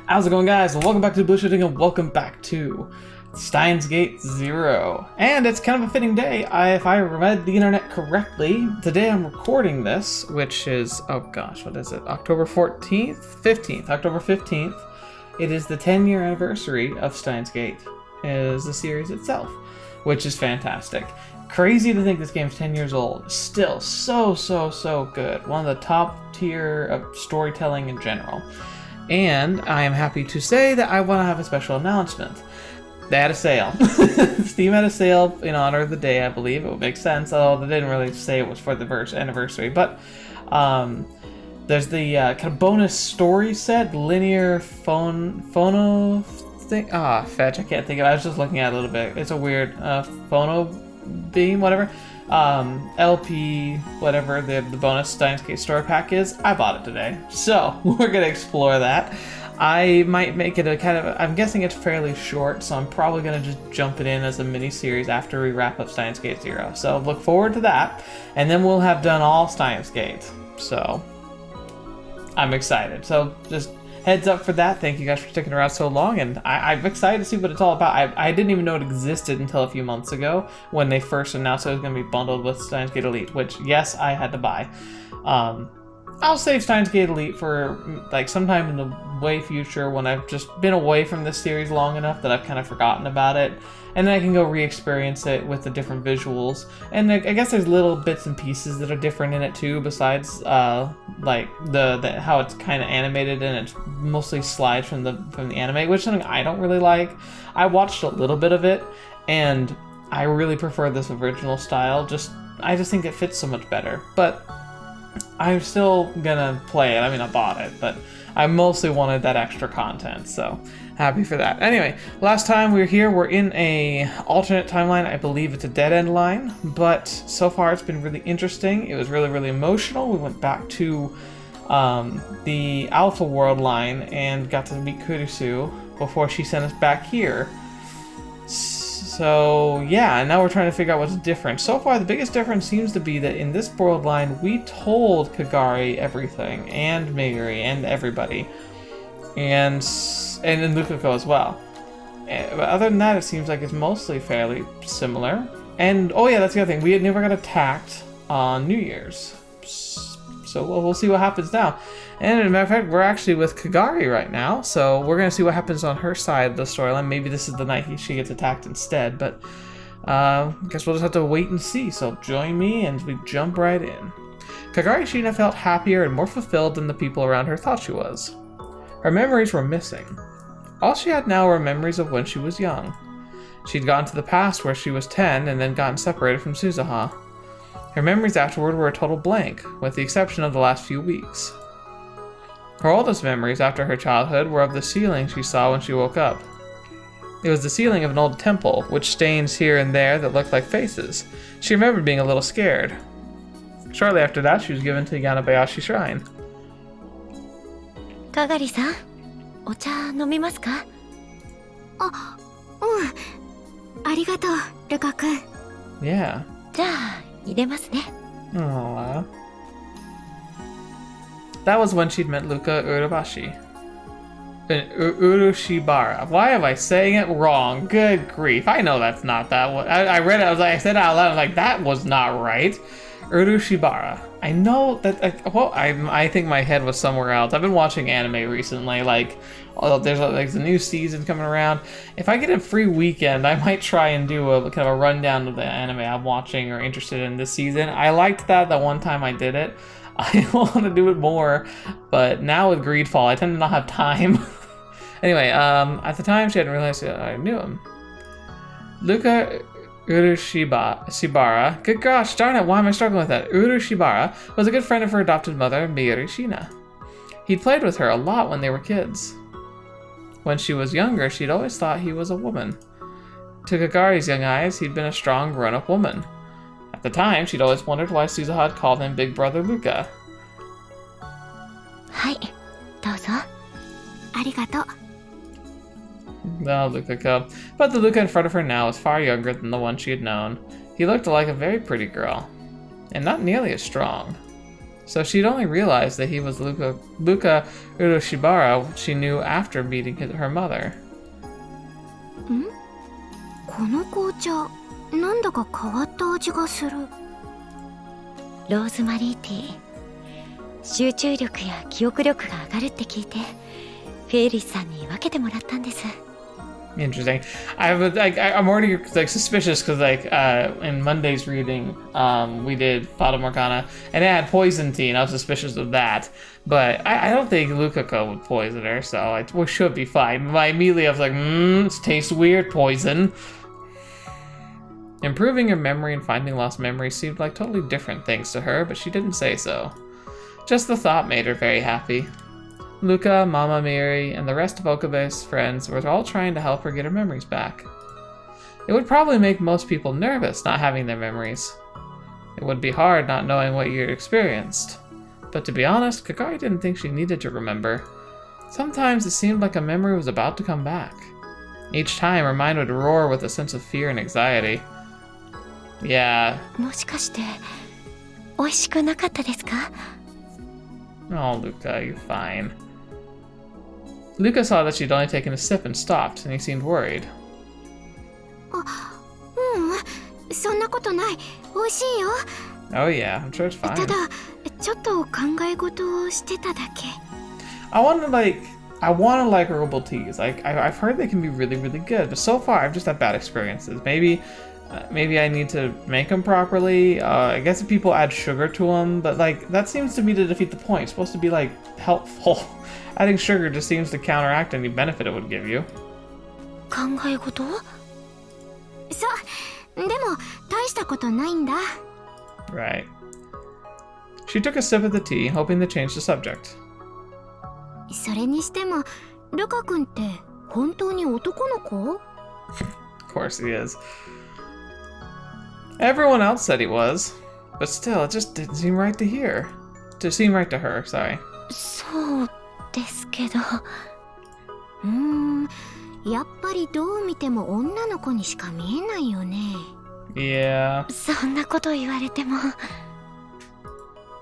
How's it going, guys? Welcome back to TheBlueShifting and welcome back to Steins Gate 0. And it's kind of a fitting day. If I read the internet correctly, today I'm recording this, which is, oh gosh, what is it? October 14th? 15th. October 15th. It is the 10-year anniversary of Steins Gate, is the series itself, which is fantastic. Crazy to think this game's 10 years old. Still so good. One of the top tier of storytelling in general. And I am happy to say that I want to have a special announcement. They had a sale. Steam had a sale in honor of the day, I believe. It would make sense, although they didn't really say it was for the anniversary. But there's the kind of bonus story set, linear phono thing. Fetch, I can't think of it. I was just looking at it a little bit. It's a weird phono beam, whatever. LP, whatever the bonus Steins Gate story pack is. I bought it today, so we're gonna explore that. I might make it a kind of, I'm guessing it's fairly short, so I'm probably gonna just jump it in as a mini series after we wrap up Steins Gate 0. So look forward to that, and then we'll have done all Steins Gate. So I'm excited. So just heads up for that. Thank you guys for sticking around so long, and I'm excited to see what it's all about. I didn't even know it existed until a few months ago when they first announced it was going to be bundled with Steins Gate Elite, which, yes, I had to buy. I'll save Steins Gate Elite for like sometime in the way future when I've just been away from this series long enough that I've kind of forgotten about it, and then I can go re-experience it with the different visuals. And I guess there's little bits and pieces that are different in it too, besides like the how it's kind of animated, and it's mostly slides from the anime, which is something I don't really like. I watched a little bit of it, and I really prefer this original style. I just think it fits so much better. But I'm still gonna play it. I mean, I bought it, but I mostly wanted that extra content, so happy for that. Anyway, last time we were here, we're in a alternate timeline. I believe it's a dead-end line, but so far it's been really interesting. It was really emotional. We went back to the Alpha World line and got to meet Kurisu before she sent us back here. So yeah, and now we're trying to figure out what's different. So far, the biggest difference seems to be that in this world line, we told Kagari everything, and Meguri, and everybody, and Luka as well. But other than that, it seems like it's mostly fairly similar. And oh yeah, that's the other thing. We never got attacked on New Year's, so we'll see what happens now. And as a matter of fact, we're actually with Kagari right now, so we're going to see what happens on her side of the storyline. Maybe this is the night she gets attacked instead, but I guess we'll just have to wait and see. So join me and we jump right in. Kagari Shina felt happier and more fulfilled than the people around her thought she was. Her memories were missing. All she had now were memories of when she was young. She'd gone to the past where she was 10 and then gotten separated from Suzuha. Her memories afterward were a total blank, with the exception of the last few weeks. Her oldest memories after her childhood were of the ceiling she saw when she woke up. It was the ceiling of an old temple, with stains here and there that looked like faces. She remembered being a little scared. Shortly after that, she was given to Yanabayashi Shrine. Kagari-san, ocha nomimasu ka? Arigatou, Luka-kun. Yeah. じゃあ、入れますね。 Aww. That was when she'd met Luka Urushibara. Why am I saying it wrong? Good grief. I know that's not that one. I read it, I said it out loud, I was like, that was not right. Urushibara. I know that, I think my head was somewhere else. I've been watching anime recently, there's a new season coming around. If I get a free weekend, I might try and do a kind of a rundown of the anime I'm watching or interested in this season. I liked that the one time I did it. I want to do it more, but now with Greedfall, I tend to not have time. Anyway, at the time, she hadn't realized I knew him. Luka Urushibara, good gosh darn it, why am I struggling with that? Urushibara was a good friend of her adopted mother, Meguri Shina. He'd played with her a lot when they were kids. When she was younger, she'd always thought he was a woman. To Kagari's young eyes, he'd been a strong, grown-up woman. At the time, she'd always wondered why Suzuha had called him Big Brother Luka. Hai, douzo. Arigatou. No, Luka. But the Luka in front of her now was far younger than the one she had known. He looked like a very pretty girl, and not nearly as strong. So she'd only realized that he was Luka Uroshibara she knew after meeting her mother. この紅茶、なんだか変わった味がする。ローズマリーティー。集中力や記憶力が上がるって聞いて、フェイリスさんに分けてもらったんです。Interesting. I'm already like suspicious because in Monday's reading we did Fata Morgana and it had poison tea and I was suspicious of that, but I don't think Luka would poison her, so we should be fine. Immediately I was like, it tastes weird, poison. Improving her memory and finding lost memories seemed like totally different things to her, but she didn't say so. Just the thought made her very happy. Luka, Mama Miri, and the rest of Okabe's friends were all trying to help her get her memories back. It would probably make most people nervous not having their memories. It would be hard not knowing what you experienced. But to be honest, Kagari didn't think she needed to remember. Sometimes it seemed like a memory was about to come back. Each time, her mind would roar with a sense of fear and anxiety. Yeah. もしかして、美味しくなかったですか? Oh, Luka, you're fine. Luka saw that she'd only taken a sip and stopped, and he seemed worried. そんなことない。美味しいよ。Oh yeah, I'm sure it's fine. ただ、ちょっと考え事をしてただけ。I want to like herbal teas. I've heard they can be really, really good, but so far I've just had bad experiences. Maybe I need to make them properly. I guess if people add sugar to them, but like that seems to me to defeat the point. It's supposed to be like helpful. Adding sugar just seems to counteract any benefit it would give you. 考え事? そう。でも大したことないんだ。Right. She took a sip of the tea, hoping to change the subject. それにしても、ルカ君って本当に男の子? Of course he is. Everyone else said he was, but still, it just didn't seem right to hear. To seem right to her, sorry. そうですけど。やっぱりどう見ても女の子にしか見えないよね。Yeah. そんなこと言われても。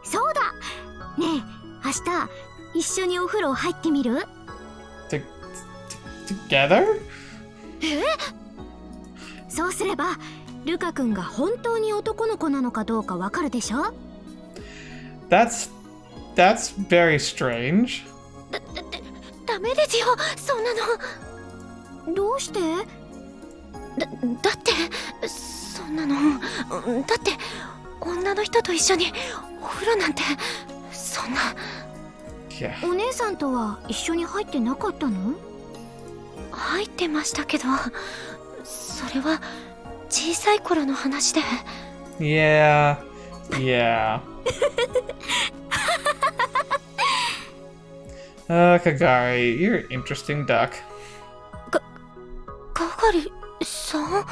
そうだ。ねえ、明日一緒にお風呂入ってみる? Together? そうすれば。ルカ君が本当に男の子なのかどうかわかるでしょ? That's very strange. ダメですよ、そんなの。どうして? だってそんなの。だって女の人と一緒にお風呂なんてそんな。Yeah. お姉さんとは一緒に入ってなかったの? 入ってましたけど、それは。小さい頃の話で。Yeah. Kagari, you're an interesting duck. かがりさん?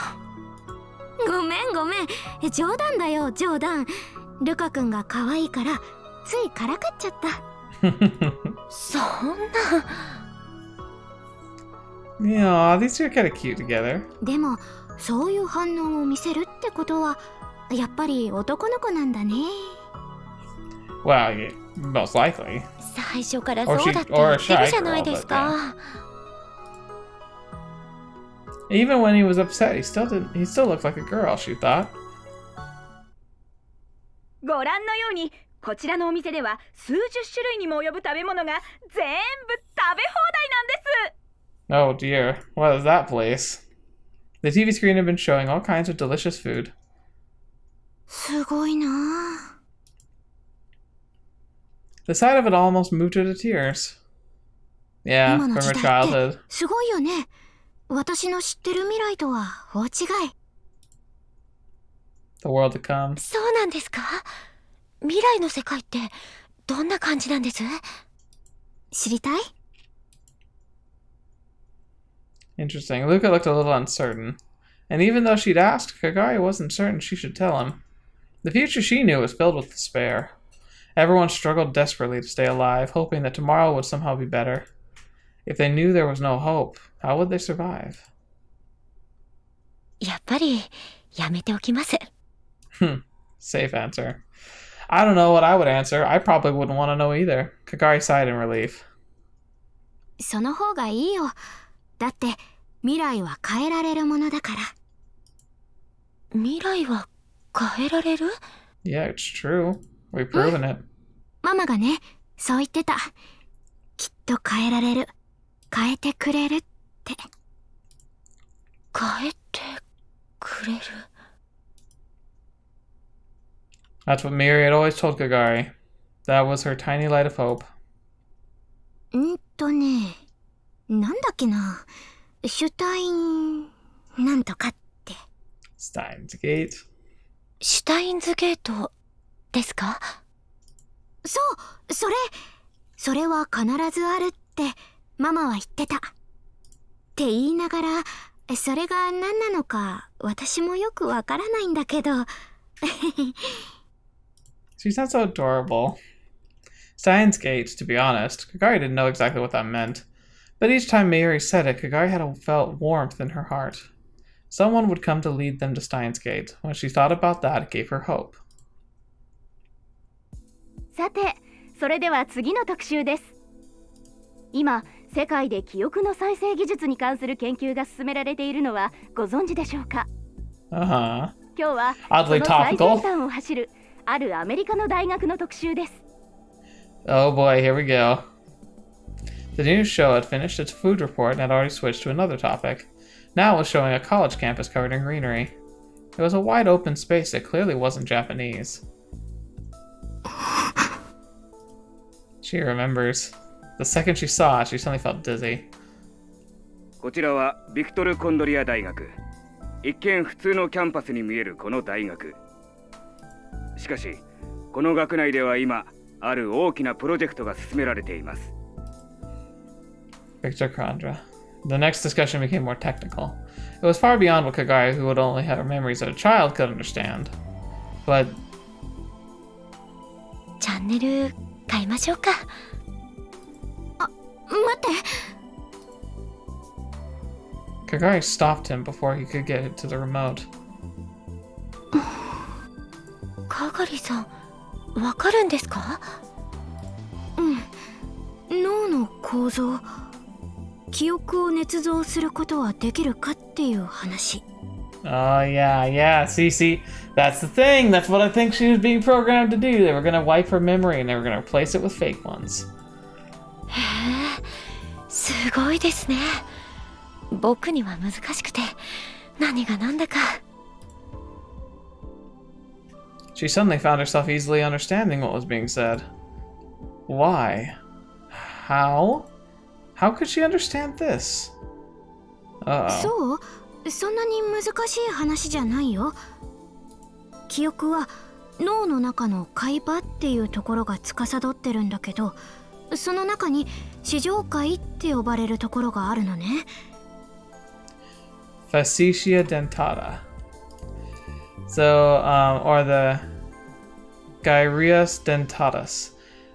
ごめん。冗談だよ、冗談。ルカ君が可愛いから、ついからかっちゃった。そんな。Yeah, these two are kind of cute together. でも。そういう反応を見せるってことはやっぱり男の子なんだね。Well, yeah, most likely. 最初からそうだって言ってるじゃないですか。Even when he was upset, he still looked like a girl, she thought. ご覧のようにこちらのお店では数十種類にも及ぶ食べ物が全部食べ放題なんです。 Oh dear, what is that place? The TV screen had been showing all kinds of delicious food. すごいな。 The sight of it almost moved her to tears. Yeah, from her childhood. すごいよね。私の知ってる未来とは大違い。The world to come. そうなんですか? 未来の世界ってどんな感じなんです? 知りたい? Interesting. Luka looked a little uncertain. And even though she'd asked, Kagari wasn't certain she should tell him. The future she knew was filled with despair. Everyone struggled desperately to stay alive, hoping that tomorrow would somehow be better. If they knew there was no hope, how would they survive? やっぱりやめておきます。Safe answer. I don't know what I would answer. I probably wouldn't want to know either. Kagari sighed in relief. その方がいいよ。だって未来は変えられるものだから。未来は変えられる？ Yeah, it's true. We've proven it. ママがね、そう言ってた。きっと変えられる。変えてくれるって。変えてくれる。That's what Miri had always told Kagari. That was her tiny light of hope. なんだっけな。シュタインなんとかって。Steins Gate. シュタインズゲートですか？そう、それは必ずあるってママは言ってた。って言いながら、それが何なのか私もよくわからないんだけど。She sounds so adorable. Steins Gate, to be honest, Kagari didn't know exactly what that meant. But each time Mayuri said it, Kagari had felt warmth in her heart. Someone would come to lead them to Steins Gate. When she thought about that, it gave her hope. さて、それでは次の特集です。今、世界で記憶の再生技術に関する研究が進められているのはご存知でしょうか？今日はその最先端を走るあるアメリカの大学の特集です。Oh boy, here we go. The news show had finished its food report and had already switched to another topic. Now it was showing a college campus covered in greenery. It was a wide open space that clearly wasn't Japanese. She remembers. The second she saw it, she suddenly felt dizzy. こちらはビクトル・コンドリア大学。一見普通のキャンパスに見えるこの大学。しかし、この学内では今、ある大きなプロジェクトが進められています。Viktor Chondria. The next discussion became more technical. It was far beyond what Kagari, who would only have memories as a child, could understand. But チャンネル変えましょうか。あ、待って。Kagari stopped him before he could get to the remote. カガリさん、わかるんですか？脳の構造、記憶を捏造することはできるかっていう話。Oh yeah. See, that's the thing. That's what I think she was being programmed to do. They were gonna wipe her memory and they were gonna replace it with fake ones. へえ、すごいですね。僕には難しくて、何が何だか。She suddenly found herself easily understanding what was being said. Why? How? How could she understand this? そう、そんなに難しい話じゃないよ。記憶は脳の中の海馬っていうところが司ってるんだけど、その中に視上界って呼ばれるところがあるのね。Fascia dentata. So, or the gyrus dentatus.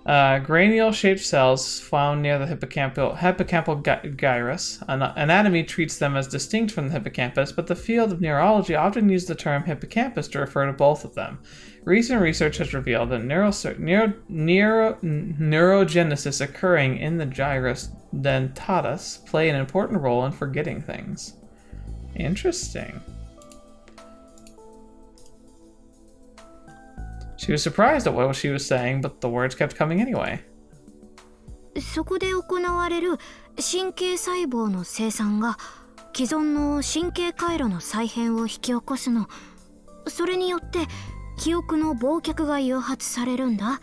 Granule-shaped cells found near the hippocampal gyrus. Anatomy treats them as distinct from the hippocampus, but the field of neurology often uses the term hippocampus to refer to both of them. Recent research has revealed that neurogenesis occurring in the gyrus dentatus play an important role in forgetting things. Interesting. She was surprised at what she was saying, but the words kept coming anyway. そこで行われる神経細胞の生産が既存の神経回路の再編を引き起こすの。それによって記憶の忘却が誘発されるんだ。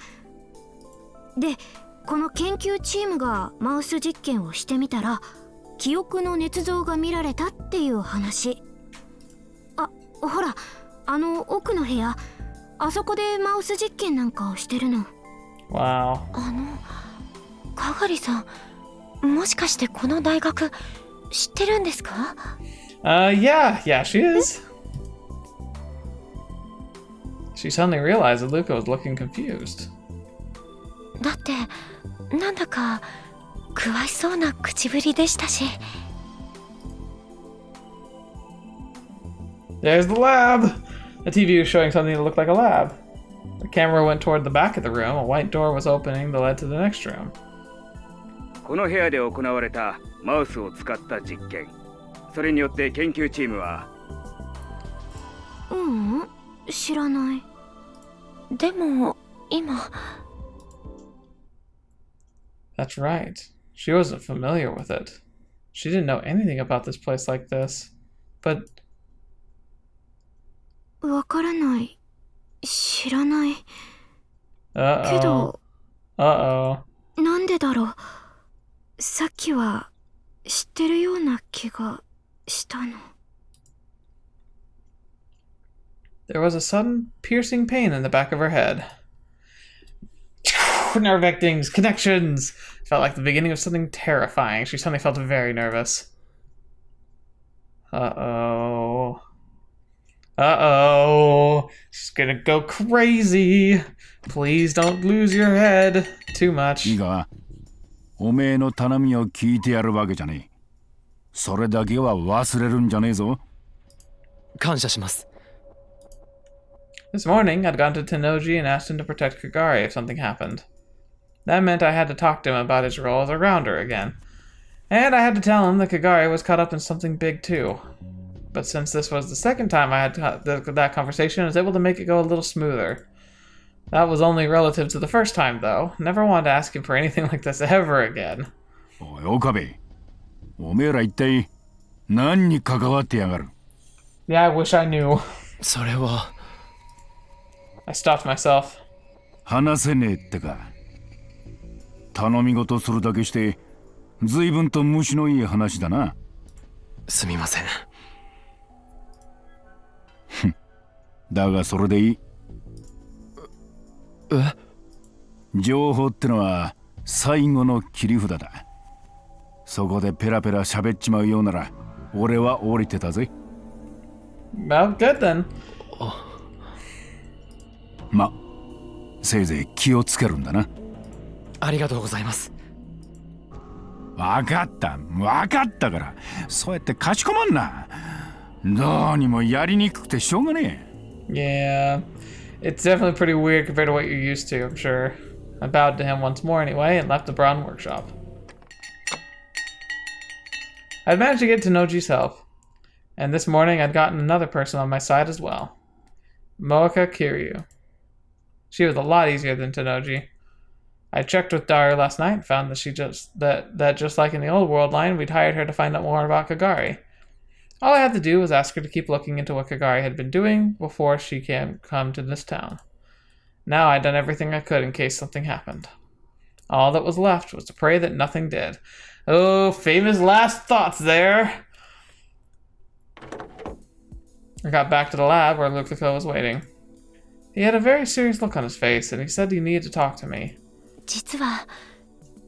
で、この研究チームがマウス実験をしてみたら、記憶の捏造が見られたっていう話。あ、ほら、あの奥の部屋。あそこでマウス実験なんかをしてるの。Wow. カガリさん、もしかしてこの大学知ってるんですか？ Yeah, she is. She suddenly realized that Luka was looking confused. だってなんだか詳しそうな口ぶりでしたし。There's the lab. The TV was showing something that looked like a lab. A Camera went toward the back of the room. A white door was opening that led to the next room. この部屋で行われたマウスを使った実験。それによって研究チームは。知らない。でも今。That's right. She wasn't familiar with it. She didn't know anything about this place like this. But わからない。知らない。け uh-oh. ど、 Uh-oh. なんでだろう。さっきは知ってるような気がしたの。There was a sudden piercing pain in the back of her head. Nerve endings, connections! Felt like the beginning of something terrifying. She suddenly felt very nervous. Uh-oh. Uh-oh. She's gonna go crazy. Please don't lose your head too much. いいか、おめえの頼みを聞いてやるわけじゃねえ。それだけは忘れるんじゃねえぞ。感謝します。 This morning, I'd gone to Tennoji and asked him to protect Kagari if something happened. That meant I had to talk to him about his role as a rounder again. And I had to tell him that Kagari was caught up in something big too. But since this was the second time I had that conversation, I was able to make it go a little smoother. That was only relative to the first time, though. Never wanted to ask him for anything like this ever again. おい、岡部。おめえら一体何に関わってやがる？ Yeah, I wish I knew. それは。 I stopped myself. 話せねえってか。頼み事するだけして、随分と虫のいい話だな。すみません。だがそれでいい。情報ってのは最後の切り札だ。そこでペラペラ喋っちまうようなら、俺は降りてたぜ。Well, good then. ま、せいぜい気をつけるんだな。ありがとうございます。わかったから。そうやってかしこまんな。どうにもやりにくくてしょうがねYeah, え。it's definitely pretty weird compared to what you're used to, I'm sure. I bowed to him once more anyway and left the Braun workshop. I'd managed to get to Noji's help, and this morning I'd gotten another person on my side as well. Moeka Kiryu. She was a lot easier than Tennoji. I checked with Daru last night and found that just like in the old world line, we'd hired her to find out more about Kagari. All I had to do was ask her to keep looking into what Kagari had been doing before she can come to this town. Now I'd done everything I could in case something happened. All that was left was to pray that nothing did. Oh, famous last thoughts there! I got back to the lab where Luka was waiting. He had a very serious look on his face, and he said he needed to talk to me. 実は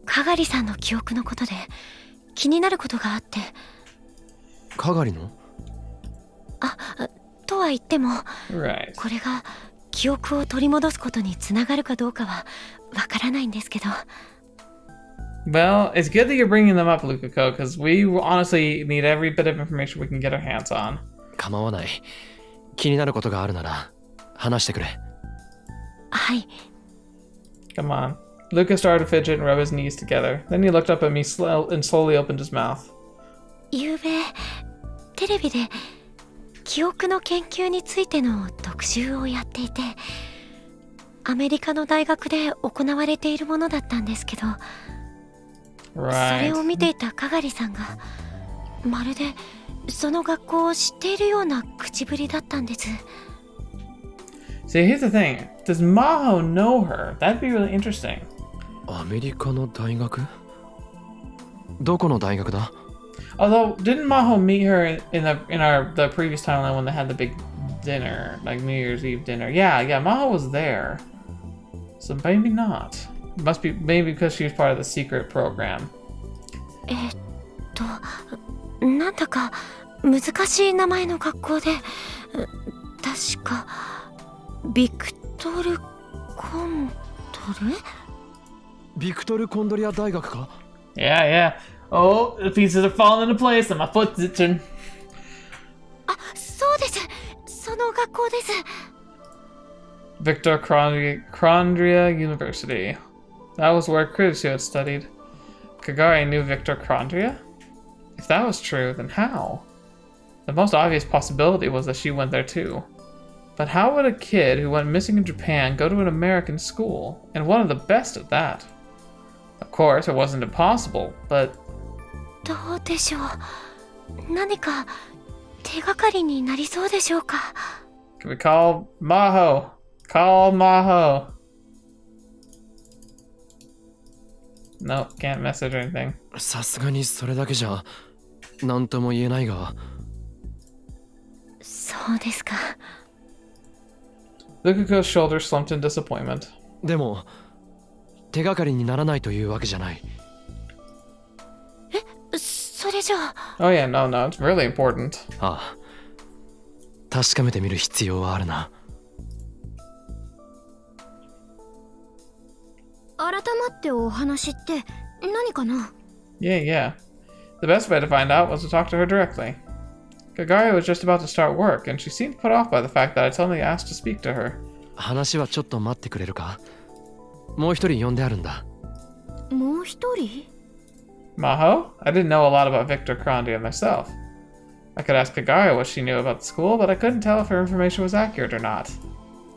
かがりさんの記憶のことで気になることがあって。かがりの？とは言っても、Right. これが記憶を取り戻すことにつながるかどうかはわからないんですけど。Well, it's good that you're bringing them up, Luka, because we honestly need every bit of information we can get our hands on. 構わない。気になることがあるなら話してくれ。はい。 Come on. Luka started to fidget and rub his knees together. Then he looked up at me and slowly opened his mouth. ゆうべテレビで記憶の研究についての特集をやっていて、アメリカの大学で行われているものだったんですけど、Right. それを見ていたかがりさんがまるでその学校を知っているような口ぶりだったんです。 See, here's the thing. Does Maho know her? That'd be really interesting. アメリカの大学？どこの大学だ？ Although, didn't Maho meet her in the previous timeline when they had the big dinner, like New Year's Eve dinner? Yeah, Maho was there. So maybe not. Must be maybe because she was part of the secret program. なんだか難しい名前の学校で、確かビクトル・コンドル？ビクトル・コンドリア大学か？ Yeah. Oh, the pieces are falling into place and my foot's itching. そうです。その学校です。Viktor Chondria University. That was where Kurisu had studied. Kagari knew Viktor Chondria? If that was true, then how? The most obvious possibility was that she went there too. But how would a kid who went missing in Japan go to an American school, and one of the best at that? Of course, it wasn't impossible, but... どうでしょう。何か手がかりになりそうでしょうか。Can we call Maho? Call Maho. No, can't message or anything. さすがにそれだけじゃ何とも言えないが。そうですか。Luka's shoulder slumped in disappointment. でも手がかりにならないというわけじゃない。それじゃあ。Oh yeah, no, it's really important. ああ、確かめてみる必要はあるな。改まってお話って何かな？ Yeah. The best way to find out was to talk to her directly. Kagari was just about to start work, and she seemed put off by the fact that I suddenly asked to speak to her. 話はちょっと待ってくれるか？もう一人呼んであるんだ。もう一人？ Maho? I didn't know a lot about Viktor Chondria myself. I could ask Kagari what she knew about the school, but I couldn't tell if her information was accurate or not.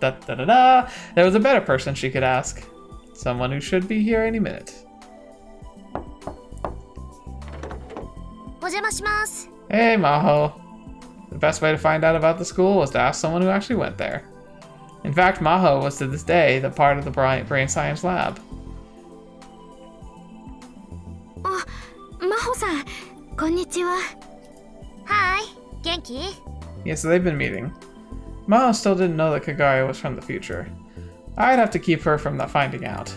Da-da-da-da! There was a better person she could ask. Someone who should be here any minute. お邪魔します。 Hey, Maho. The best way to find out about the school was to ask someone who actually went there. In fact, Maho was to this day the part of the brain science lab. あ、真帆さん、こんにちは。はい、元気？ Yeah, so they've been meeting. Maho still didn't know that Kagari was from the future. I'd have to keep her from not finding out.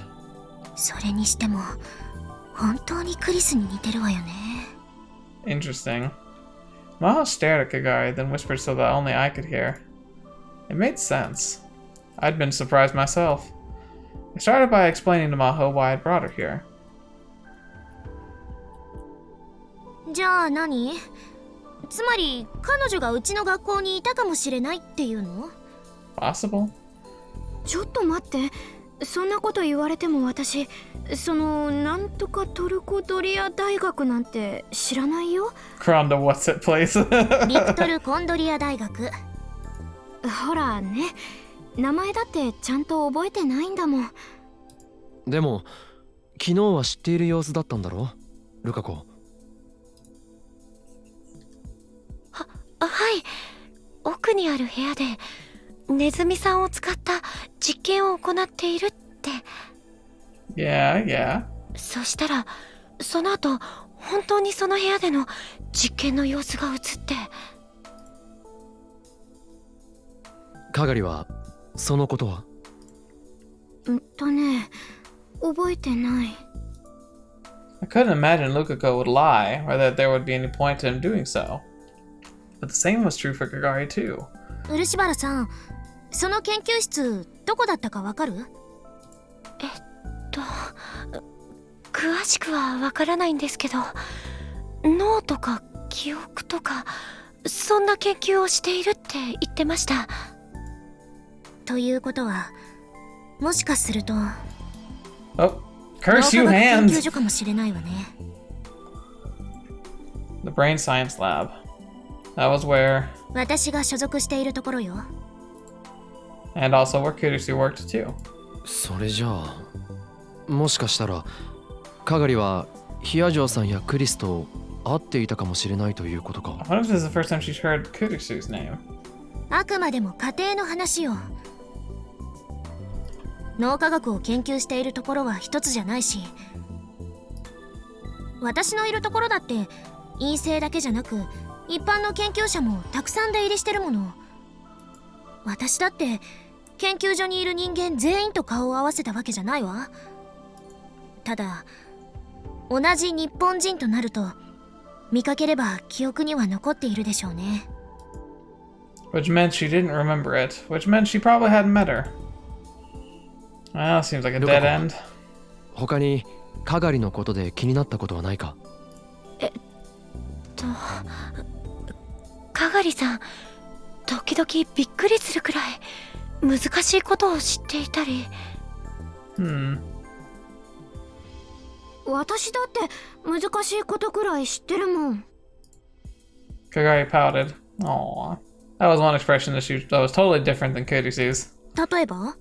それにしても、本当にクリスに似てるわよね。Interesting. Maho stared at Kagari, then whispered so that only I could hear. It made sense. I'd been surprised myself. I started by explaining to Maho why I'd brought her here. じゃあ何？つまり彼女がうちの学校にいたかもしれないっていうの？ Possible? ちょっと待って。そんなこと言われても私、なんとかトルコドリア大学なんて知らないよ。Kronda, what's it, please? ビクトル・コンドリア大学。ほらね、名前だってちゃんと覚えてないんだもん。でも昨日は知っている様子だったんだろ、ルカ子。はい、奥にある部屋でネズミさんを使った実験を行っているって。Yeah. そしたらその後本当にその部屋での実験の様子が映って。カガリはそのことは？覚えてない。I couldn't imagine Luka would lie, or that there would be any point to him doing so. But the same was true for Kagari too. 漆原さん、その研究室どこだったかわかる？詳しくはわからないんですけど、脳とか記憶とかそんな研究をしているって言ってました。ということは、もしかすると Oh, curse 脳 you 科学研 hands! 究所かもしれないわね。The brain science lab. That was where... 私が所属しているところよ。And also where Kurisu worked too. それじゃあもしかしたらカガリはヒアジョーさんやクリスと会っていたかもしれないということか。 I wonder if this is the first time she's heard Kurisu's name. あくまでも家庭の話よ。脳科学を研究しているところは一つじゃないし、私のいるところだって陰性だけじゃなく一般の研究者もたくさん出入りしてるもの。私だって研究所にいる人間全員と顔を合わせたわけじゃないわ。ただ同じ日本人となると見かければ記憶には残っているでしょうね。 Which meant she didn't remember it, which meant she probably hadn't met her. Well, seems like a dead end. 他にカガリのことで気になったことはないか？カガリさん、時々びっくりするくらい難しいことを知っていたり。私だって難しいことくらい知ってるもん。 Kagari pouted. Aww. That was one expression that was totally different than Kurisu's. 例えば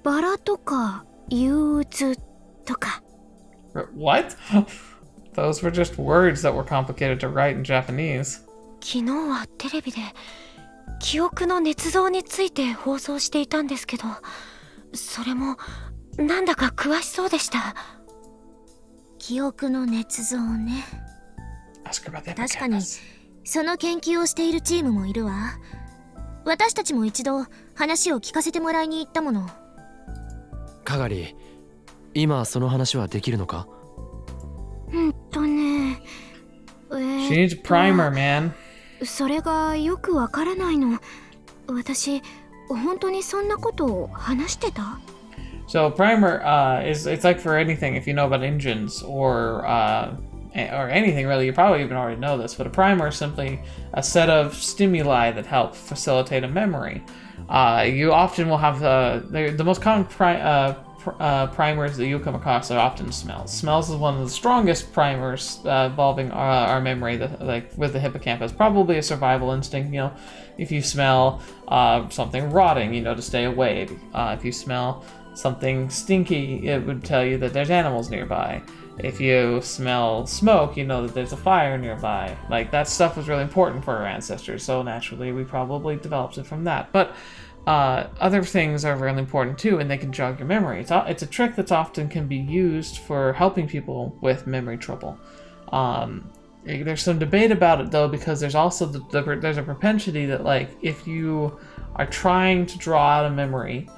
バラとか憂鬱とか。 What? Those were just words that were complicated to write in Japanese. 昨日はテレビで記憶の捏造について放送していたんですけど、それもなんだか詳しそうでした。記憶の捏造ね。 Ask her about the 確かに hippocampus. その研究をしているチームもいるわ。私たちも一度話を聞かせてもらいに行ったもの。カガリ、今その話はできるのか？ね。She needs a primer, man. それがよくわからないの。私、本当にそんなことを話してた？ So primer it's like for anything. If you know about engines or anything really, you probably even already know this. But a primer is simply a set of stimuli that help facilitate a memory. You often will have the most common primers that you come across are often smells. Smells is one of the strongest primers involving our memory. Like with the hippocampus, probably a survival instinct. You know, if you smell something rotting, you know to stay away. If you smell something stinky, it would tell you that there's animals nearby. If you smell smoke, you know that there's a fire nearby. Like, that stuff was really important for our ancestors, so naturally we probably developed it from that. But other things are really important too, and they can jog your memory. It's a trick that's often can be used for helping people with memory trouble. There's some debate about it though, because there's also there's a propensity that, like, if you are trying to draw out a memory,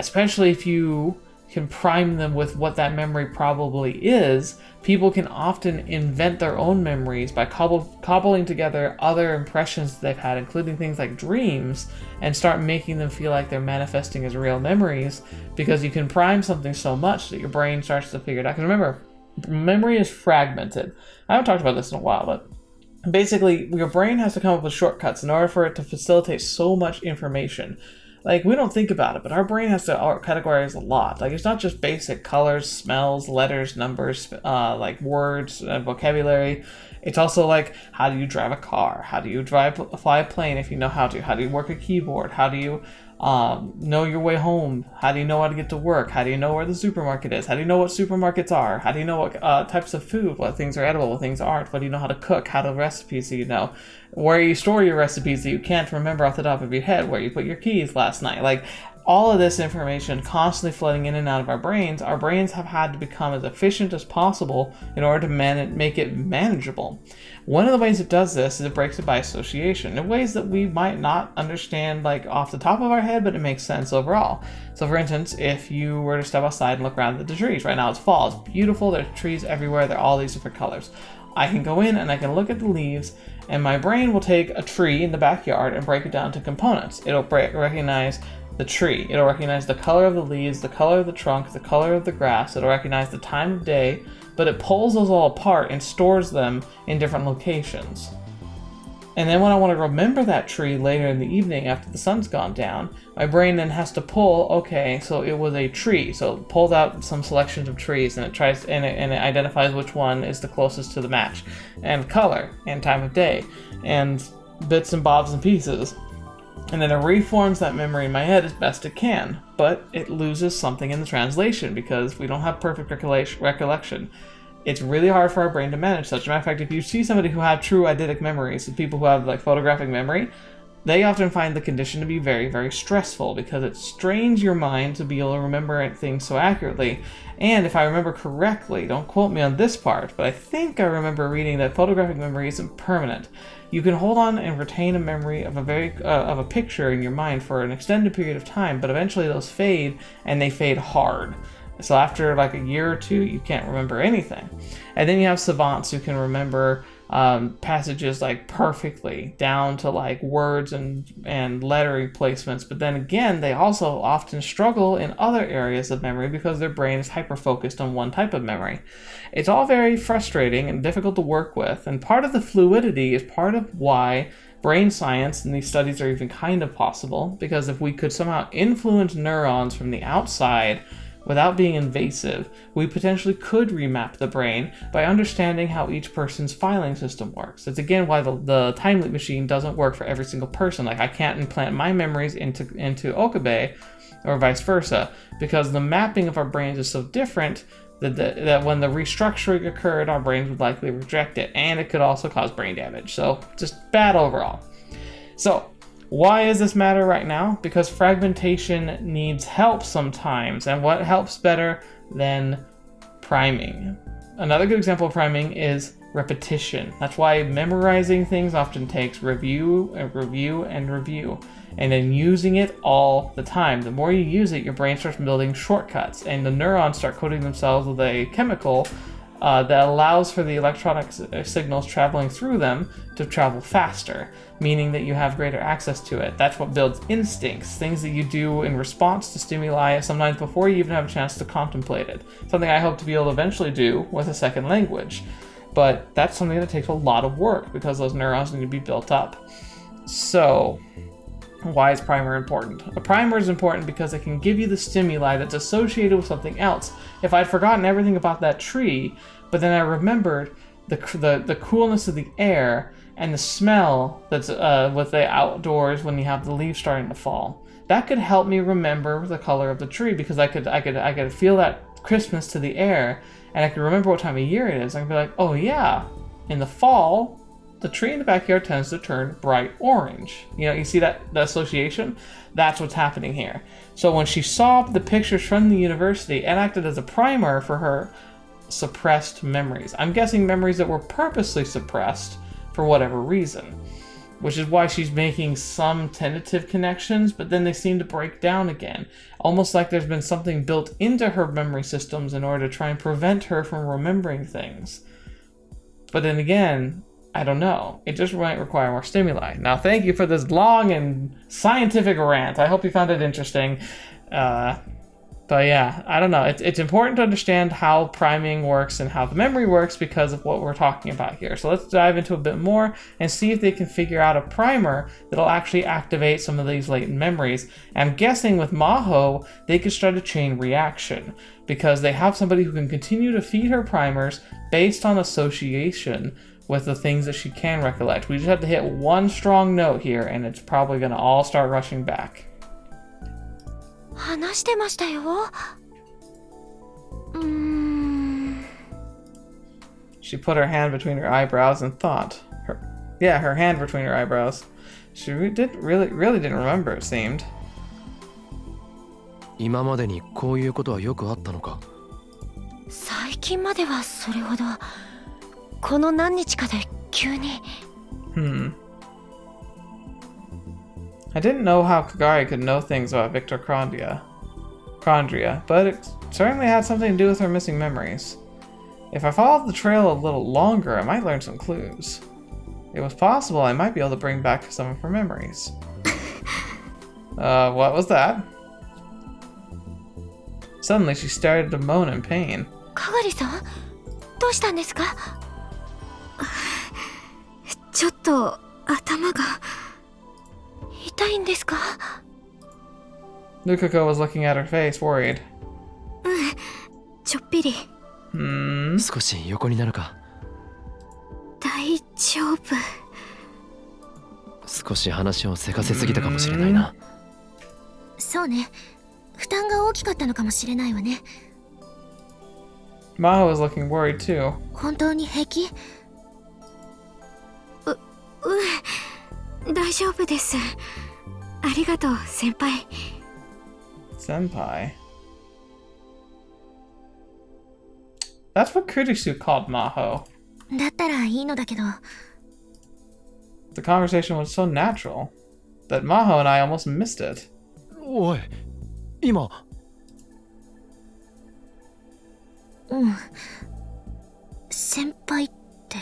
especially if you can prime them with what that memory probably is, people can often invent their own memories by cobbling together other impressions that they've had, including things like dreams, and start making them feel like they're manifesting as real memories, because you can prime something so much that your brain starts to figure it out. Because remember, memory is fragmented. I haven't talked about this in a while, but basically your brain has to come up with shortcuts in order for it to facilitate so much information. Like, we don't think about it, but our brain has to categorize a lot. Like, it's not just basic colors, smells, letters, numbers, like words, vocabulary. It's also like, how do you drive a car? How do you fly a plane if you know how to? How do you work a keyboard? How do you know your way home? How do you know how to get to work? How do you know where the supermarket is? How do you know what supermarkets are? How do you know what types of food, what things are edible, what things aren't? What do you know how to cook? How do recipes do you know? Where you store your recipes that you can't remember off the top of your head? Where you put your keys last night? Like, all of this information constantly flooding in and out of our brains have had to become as efficient as possible in order to make it manageable. One of the ways it does this is it breaks it by association in ways that we might not understand, like, off the top of our head, but it makes sense overall. So for instance, if you were to step outside and look around at the trees, right now it's fall, it's beautiful, there's trees everywhere, they're all these different colors. I can go in and I can look at the leaves, and my brain will take a tree in the backyard and break it down to components. It'll recognize the tree, it'll recognize the color of the leaves, the color of the trunk, the color of the grass, it'll recognize the time of day, but it pulls those all apart and stores them in different locations. And then when I want to remember that tree later in the evening after the sun's gone down, my brain then has to pull, okay, so it was a tree. So it pulls out some selections of trees, and it identifies which one is the closest to the match, and color, and time of day, and bits and bobs and pieces. And then it reforms that memory in my head as best it can, but it loses something in the translation because we don't have perfect recollection. It's really hard for our brain to manage such. As a matter of fact, if you see somebody who have true eidetic memories, so people who have, like, photographic memory, they often find the condition to be very, very stressful because it strains your mind to be able to remember things so accurately. And if I remember correctly, don't quote me on this part, but I think I remember reading that photographic memory isn't permanent. You can hold on and retain a memory of a picture in your mind for an extended period of time, but eventually those fade, and they fade hard. So after like a year or two, you can't remember anything. And then you have savants who can remember passages like perfectly down to like words and lettering placements, but then again they also often struggle in other areas of memory because their brain is hyper focused on one type of memory. It's all very frustrating and difficult to work with, and part of the fluidity is part of why brain science and these studies are even kind of possible, because if we could somehow influence neurons from the outside without being invasive, we potentially could remap the brain by understanding how each person's filing system works. It's again why the time loop machine doesn't work for every single person. Like, I can't implant my memories into Okabe or vice versa, because the mapping of our brains is so different that when the restructuring occurred, our brains would likely reject it, and it could also cause brain damage. So just bad overall. So why does this matter right now? Because fragmentation needs help sometimes, and what helps better than priming? Another good example of priming is repetition. That's why memorizing things often takes review and review and review, and then using it all the time. The more you use it, your brain starts building shortcuts, and the neurons start coating themselves with a chemical that allows for the electronic signals traveling through them to travel faster, meaning that you have greater access to it. That's what builds instincts, things that you do in response to stimuli, sometimes before you even have a chance to contemplate it. Something I hope to be able to eventually do with a second language. But that's something that takes a lot of work because those neurons need to be built up. So, why is primer important? A primer is important because it can give you the stimuli that's associated with something else. If I'd forgotten everything about that tree, but then I remembered the coolness of the air and the smell that's with the outdoors when you have the leaves starting to fall, that could help me remember the color of the tree, because I could feel that crispness to the air, and I could remember what time of year it is. I could be like, oh yeah, in the fall, the tree in the backyard tends to turn bright orange. You see the association? That's what's happening here. So when she saw the pictures from the university, it acted as a primer for her suppressed memories. I'm guessing memories that were purposely suppressed for whatever reason, which is why she's making some tentative connections, but then they seem to break down again. Almost like there's been something built into her memory systems in order to try and prevent her from remembering things. But then again, I don't know. It just might require more stimuli. Now, thank you for this long and scientific rant. I hope you found it interesting. But yeah, I don't know. It's important to understand how priming works and how the memory works because of what we're talking about here. So let's dive into a bit more and see if they can figure out a primer that'll actually activate some of these latent memories. And I'm guessing with Maho, they could start a chain reaction because they have somebody who can continue to feed her primers based on association with the things that she can recollect. We just have to hit one strong note here, and it's probably going to all start rushing back. 話してましたよ。She put her hand between her eyebrows and thought. Her hand between her eyebrows. She really didn't remember, it seemed. 今までにこういうことはよくあったのか？最近まではそれほど。この何日かで急に。I didn't know how Kagari could know things about Viktor Chondria, but it certainly had something to do with her missing memories. If I followed the trail a little longer, I might learn some clues. It was possible I might be able to bring back some of her memories. What was that? Suddenly she started to moan in pain. Kagari-san? どうしたんですか？ちょっと頭が痛いんですか？ Luka was looking at her face, worried. ちょっぴり。少し横になるか？大丈夫。少し話をせかせすぎたかもしれないな。そうね。負担が大きかったのかもしれないわね。Maho was looking worried too. 本当に平気？大丈夫です。ありがとう、先輩。Senpai? That's what Kurisu called Maho. だったらいいのだけど。The conversation was so natural that Maho and I almost missed it. おい、今。先輩って。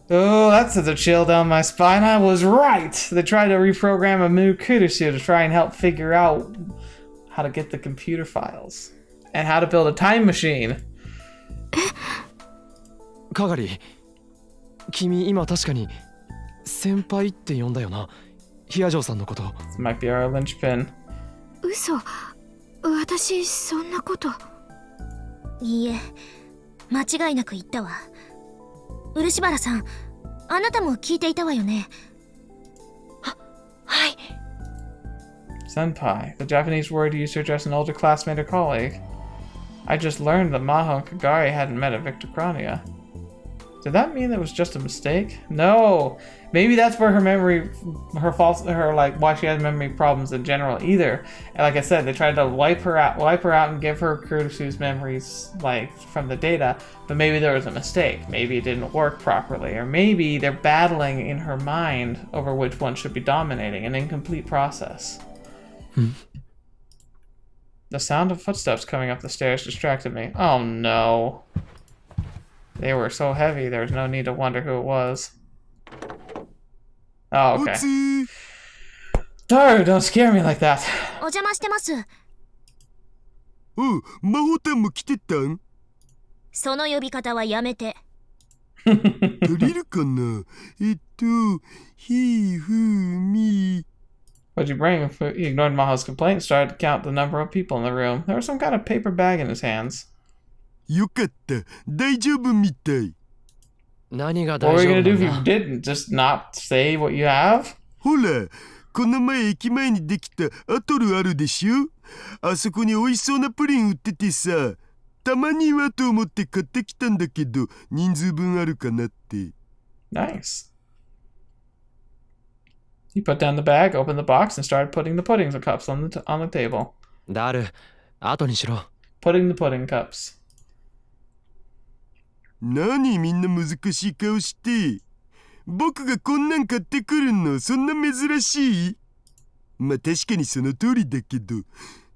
Oh, that sends a chill down my spine. I was right. They tried to reprogram a new Kurisu to try and help figure out how to get the computer files and how to build a time machine. カガリ、君今確かに先輩って呼んだよな。ヒアジョーさんのこと。This might be our linchpin. 嘘、私そんなこと。いいえ、間違いなく言ったわ。漆原さん、あなたも聞いていたわよね。はい。 Senpai, the Japanese word used to address an older classmate or colleague. I just learned that Maho and Kagari hadn't met at Viktor Chondria. Did that mean it was just a mistake? No! Maybe that's where her memory, why she has memory problems in general either. And like I said, they tried to wipe her out and give her Kurisu's memories, like, from the data, but maybe there was a mistake. Maybe it didn't work properly, or maybe they're battling in her mind over which one should be dominating, an incomplete process. The sound of footsteps coming up the stairs distracted me. Oh no. They were so heavy, there was no need to wonder who it was. Oh, okay. Daru, don't scare me like that. お邪魔してます。おう、魔法タンも来てたん？その呼び方はやめて。足りるかな？ひふみ。 What'd you bring? He ignored Maho's complaint and started to count the number of people in the room. There was some kind of paper bag in his hands. よかった。大丈夫みたい。何が What 大 were 丈 you 夫 gonna do な if ん you だ？ didn't? Just not say what you have? ほら、この前駅前にできたアトルあるでしょ？あそこに美味しそうなプリン売っててさ、たまにはと思って買ってきたんだけど、人数分あるかなって。Nice. He put down the bag, opened the box, and started putting the puddings and cups on the table. ダル、後にしろ。 Putting the pudding cups. 何みんな難しい顔して。僕がこんなん買ってくるのそんな珍しい？まあ確かにその通りだけど、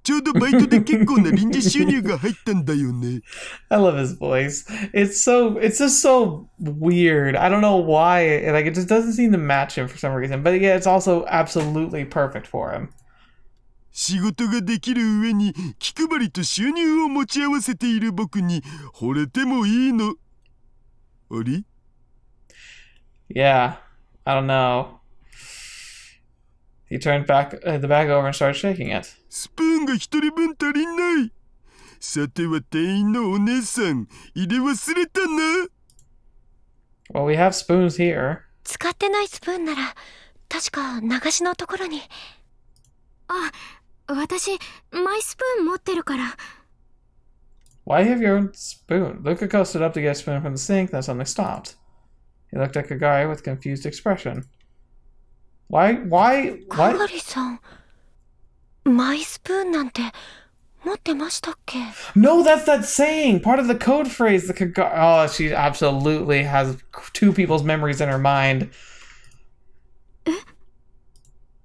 ちょうどバイトで結構な臨時収入が入ったんだよね。I love his voice. It's just so weird. I don't know why. It just doesn't seem to match him for some reason. But yeah, it's also absolutely perfect for him. 仕事ができる上に気配りと収入を持ち合わせている僕に惚れてもいいの？あれ？ Yeah, I don't know. He turned the bag over and started shaking it. スプーンが一人分足りない。さては店員のお姉さん、入れ忘れたな。Well, we have spoons here. 使ってないスプーンなら、確か流しのところに。あ、私、マイスプーン持ってるから。Why have your own spoon? Luka coasted up to get a spoon from the sink, then suddenly stopped. He looked at Kagari with a confused expression. Why? かがりさん、マイスプーンなんて持ってましたっけ？ No, that's that saying! Part of the code phrase, the Kagari... Oh, she absolutely has two people's memories in her mind.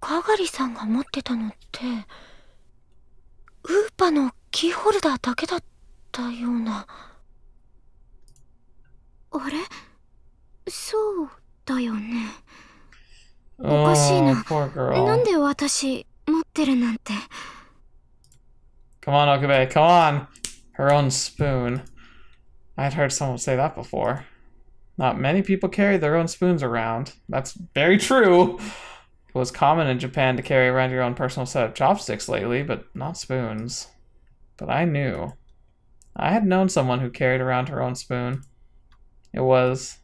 かがりさんが持ってたのって、ウーパのキーホルダーだけだったような。あれ？そうだよね。おかしいな。Poor girl. なんで私持ってるなんて。Come on, Okabe, come on! Her own spoon. I'd heard someone say that before. Not many people carry their own spoons around. That's very true. It was common in Japan to carry around your own personal set of chopsticks lately, but not spoons. But I knew. I had known someone who carried around her own spoon. It was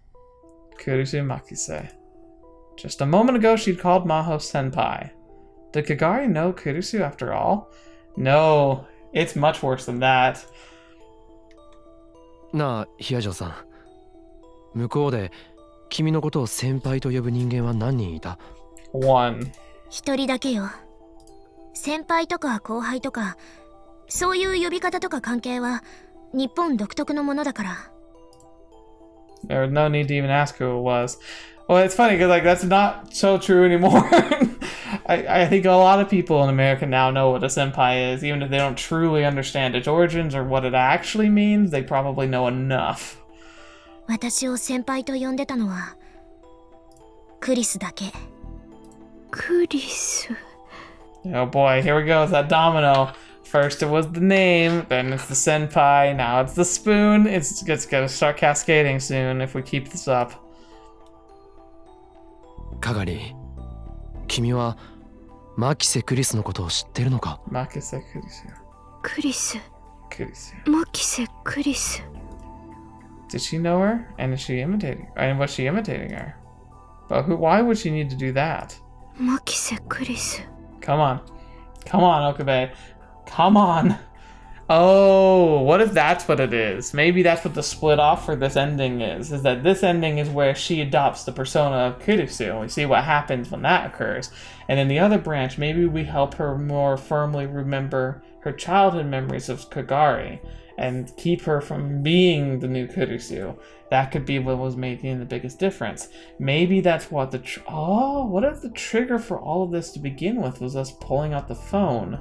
Kurisu Makise. Just a moment ago, she'd called Maho senpai. Did Kagari know Kurisu after all? No, it's much worse than that. なあ、ヒアジョさん。向こうで君のことを先輩と呼ぶ人間は何人いた？ One. 一人だけよ。先輩とか後輩とか、そういう呼び方とか関係は日本独特のものだから。There was no need to even ask who it was. Well, it's funny because that's not so true anymore. I think a lot of people in America now know what a senpai is, even if they don't truly understand its origins or what it actually means. They probably know enough. 私を先輩と呼んでたのはクリスだけ。クリス。 Oh boy, here we go with that domino. First it was the name, then it's the senpai, now it's the spoon. It's gonna start cascading soon if we keep this up. カガリ、君はマキセ・クリスのことを知ってるのか？ Makise Kurisu. クリス。 Kurisu. マキセ・クリス。 Did she know her? And is she imitating? And was she imitating her? But why would she need to do that? マキセ・クリス。 Come on. Come on, Okabe. Come on. Oh, what if that's what it is? Maybe that's what the split off for this ending is that this ending is where she adopts the persona of Kurisu, and we see what happens when that occurs. And in the other branch, maybe we help her more firmly remember her childhood memories of Kagari and keep her from being the new Kurisu. That could be what was making the biggest difference. Maybe that's what what if the trigger for all of this to begin with was us pulling out the phone?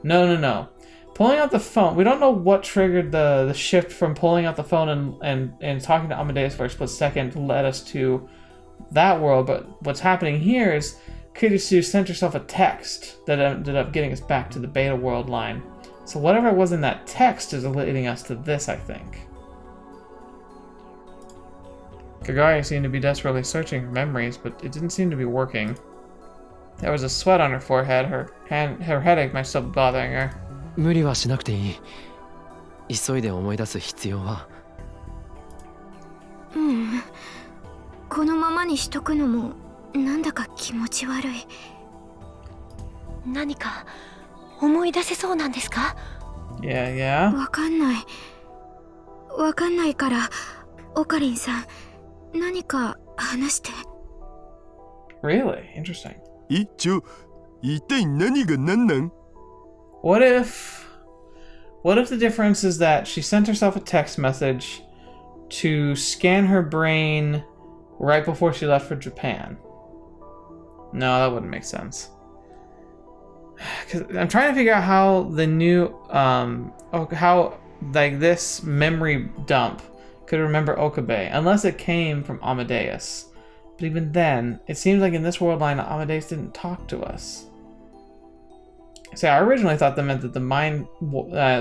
No. Pulling out the phone. We don't know what triggered the shift from pulling out the phone and talking to Amadeus for a split second led us to that world. But what's happening here is Kurisu sent herself a text that ended up getting us back to the beta world line. So whatever was in that text is leading us to this, I think. Kagari seemed to be desperately searching her memories, but it didn't seem to be working. There was a sweat on her forehead. Her headache might still be bothering her. 無理はしなくていい。急いで思い出す必要は。このままにしとくのもなんだか気持ち悪い。何か思い出せそうなんですか？ Yeah. わかんないからオカリンさん何か話して。 Really? Interesting. 一体何が何なん？ What if the difference is that she sent herself a text message to scan her brain right before she left for Japan? No, that wouldn't make sense. 'Cause I'm trying to figure out how the new how like this memory dump could remember Okabe, unless it came from Amadeus. But even then, it seems like in this world line, Amadeus didn't talk to us. See, I originally thought that meant that the mind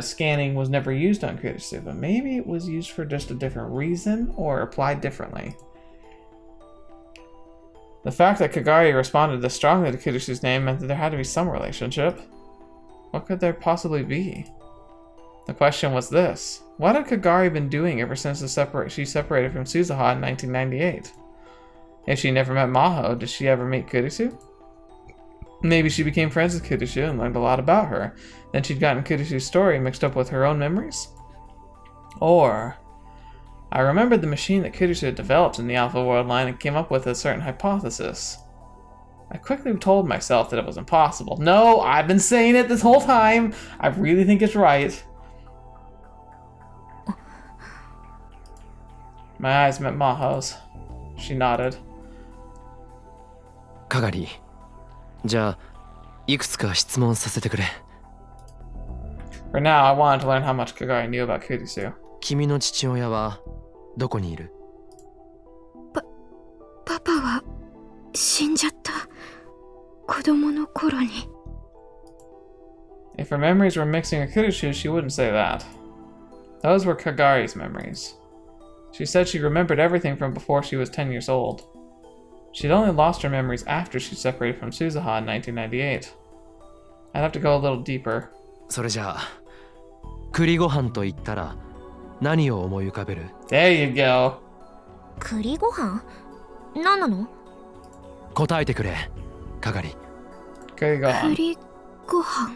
scanning was never used on Kurisu, but maybe it was used for just a different reason or applied differently. The fact that Kagari responded this strongly to Kurisu's name meant that there had to be some relationship. What could there possibly be? The question was this: what had Kagari been doing ever since she separated from Suzuha in 1998? If she never met Maho, did she ever meet Kurisu? Maybe she became friends with Kurisu and learned a lot about her. Then she'd gotten Kurisu's story mixed up with her own memories? Or I remembered the machine that Kurisu had developed in the Alpha World line and came up with a certain hypothesis. I quickly told myself that it was impossible. No, I've been saying it this whole time. I really think it's right. My eyes met Maho's. She nodded. カガリ、じゃあいくつか質問させてくれ。For now, I wanted to learn how much Kagari knew about Kurisu. 君の父親はどこにいる？パパは死んじゃった。子供の頃に。If her memories were mixing with Kurisu, she wouldn't say that. Those were Kagari's memories. She said she remembered everything from before she was 10 years old. She'd only lost her memories after she separated from Suzuha in 1998. I'd have to go a little deeper. それじゃあ栗ご飯と言ったら何を思い浮かべる？ There you go. 栗ご飯？何なの？答えてくれ、カガリ。Okay, go on. 栗ご飯。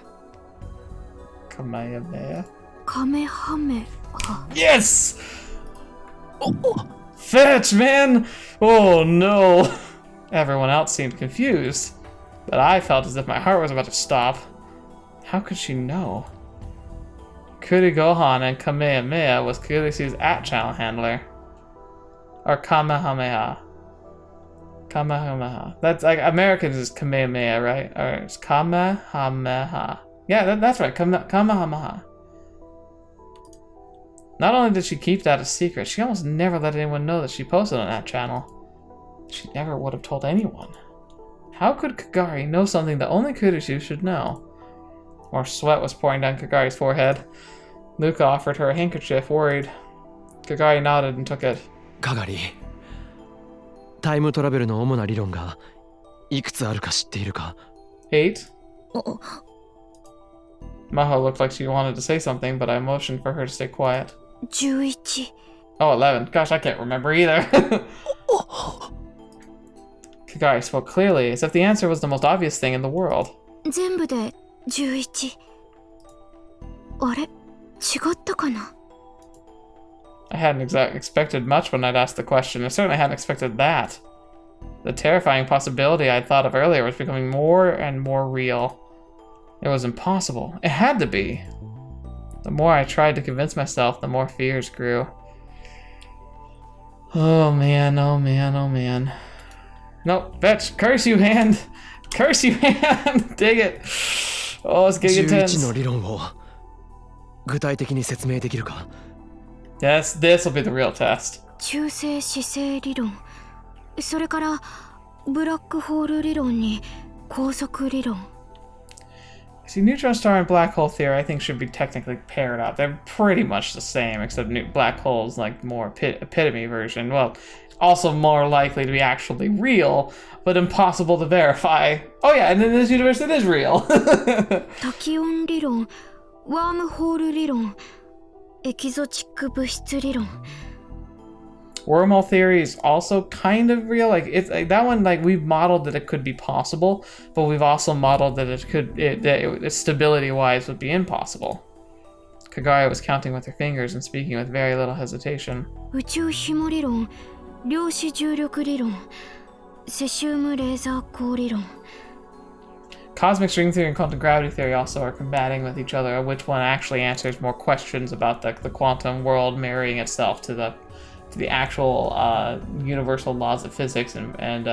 Kamehameha. カメハメハ。 Yes! Fetch, man! Oh no! Everyone else seemed confused, but I felt as if my heart was about to stop. How could she know? Kurigohan and Kamehameha was Kurisu's at-channel handler. Or Kamehameha. Kamehameha. That's like Americans is Kamehameha, right? Or it's Kamehameha. Yeah, that's right. Kamehameha. Not only did she keep that a secret, she almost never let anyone know that she posted on that channel. she never would have told anyone. How could Kagari know something that only Kurisu should know? More sweat was pouring down Kagari's forehead. Luka offered her a handkerchief, worried. Kagari nodded and took it. Kagari, タイムトラベルの主な理論がいくつあるか知っているか? 8? Maho looked like she wanted to say something, but I motioned for her to stay quiet. 11 Oh, 11. Gosh, I can't remember either. Kagari spoke clearly, as if the answer was the most obvious thing in the world. 全部で11あれ違ったかな I hadn't expected much when I'd asked the question. I certainly hadn't expected that. The terrifying possibility I'd thought of earlier was becoming more and more real. It was impossible. It had to be. The more I tried to convince myself, the more fears grew. Oh man, oh man, oh man. Nope, bitch, curse you, hand! Curse you, hand! Dig it! Oh, it's getting intense. 11の理論を具体的に説明できるか? Yes, this will be the real test. 中性子星理論それからブラックホール理論に光速理論 See, neutron star and black hole theory I think should be technically paired up. They're pretty much the same, except black hole's like more epitome version. Well, also more likely to be actually real, but impossible to verify. Oh yeah, and in this universe it is real. タキオン理論ワームホール理論エキゾチック物質理論 Wormhole theory is also kind of real. Like it's like that one, like we've modeled that it could be possible, but we've also modeled that it stability-wise would be impossible. Kagari was counting with her fingers and speaking with very little hesitation. 宇宙紐理論量子重力理論セシウムレーザー光理論 Cosmic string theory and quantum gravity theory also are combating with each other, which one actually answers more questions about the quantum world marrying itself to the actual universal laws of physics and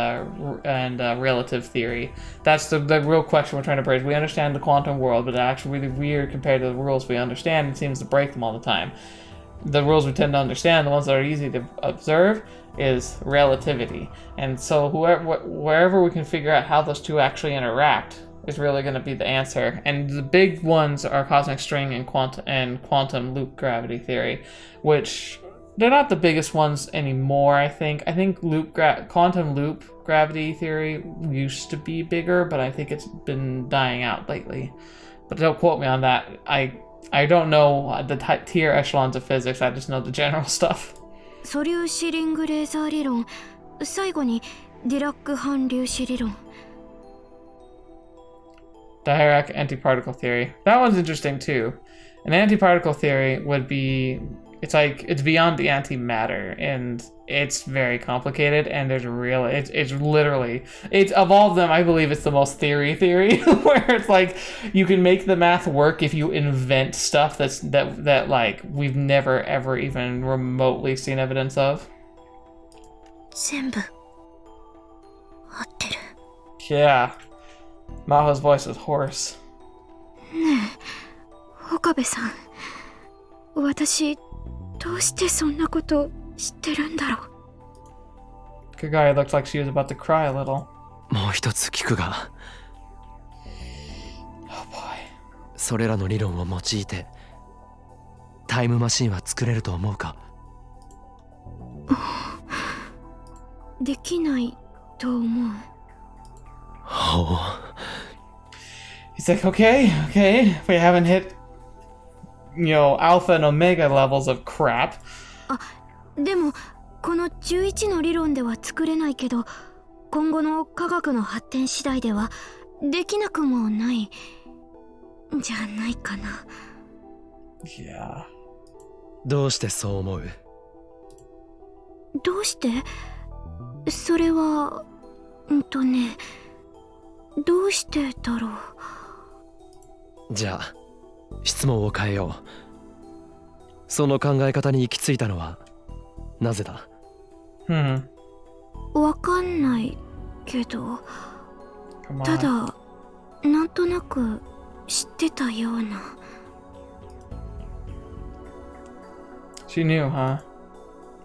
relative theory. That's the real question we're trying to bridge. We understand the quantum world, but it's actually really weird compared to the rules we understand. It seems to break them all the time. The rules we tend to understand, the ones that are easy to observe, is relativity. And so wherever we can figure out how those two actually interact is really going to be the answer. And the big ones are cosmic string and quantum loop gravity theory, which they're not the biggest ones anymore, I think. I think quantum loop gravity theory used to be bigger, but I think it's been dying out lately. But don't quote me on that. I don't know the tier echelons of physics, I just know the general stuff. 素粒子リングレーザー理論最後にディラック反粒子理論 Dirac antiparticle theory. That one's interesting too. An antiparticle theory would be, it's beyond the antimatter, and it's very complicated, and there's it's literally, of all of them, I believe it's the most theory, where it's like, you can make the math work if you invent stuff that like, we've never ever even remotely seen evidence of. 全部合ってる Yeah. Maho's voice was hoarse. ねえ岡部さん私どうしてそんなこと知ってるんだろう Kagari looked like she was about to cry a little. もう一つ聞くが Oh boy. それらの理論を用いてタイムマシンは作れると思うか? できないと思う Oh. He's like, okay, if we haven't hit, alpha and omega levels of crap. あでもこの11の理論では作れないけど今後の科学の発展次第ではできなくもないじゃないかな Yeah. どうしてそう思う? どうしてそれはねどうしてだろうじゃあ質問を変えようその考え方に行き着いたのはなぜだわかんないけどただなんとなく知ってたような She knew, huh?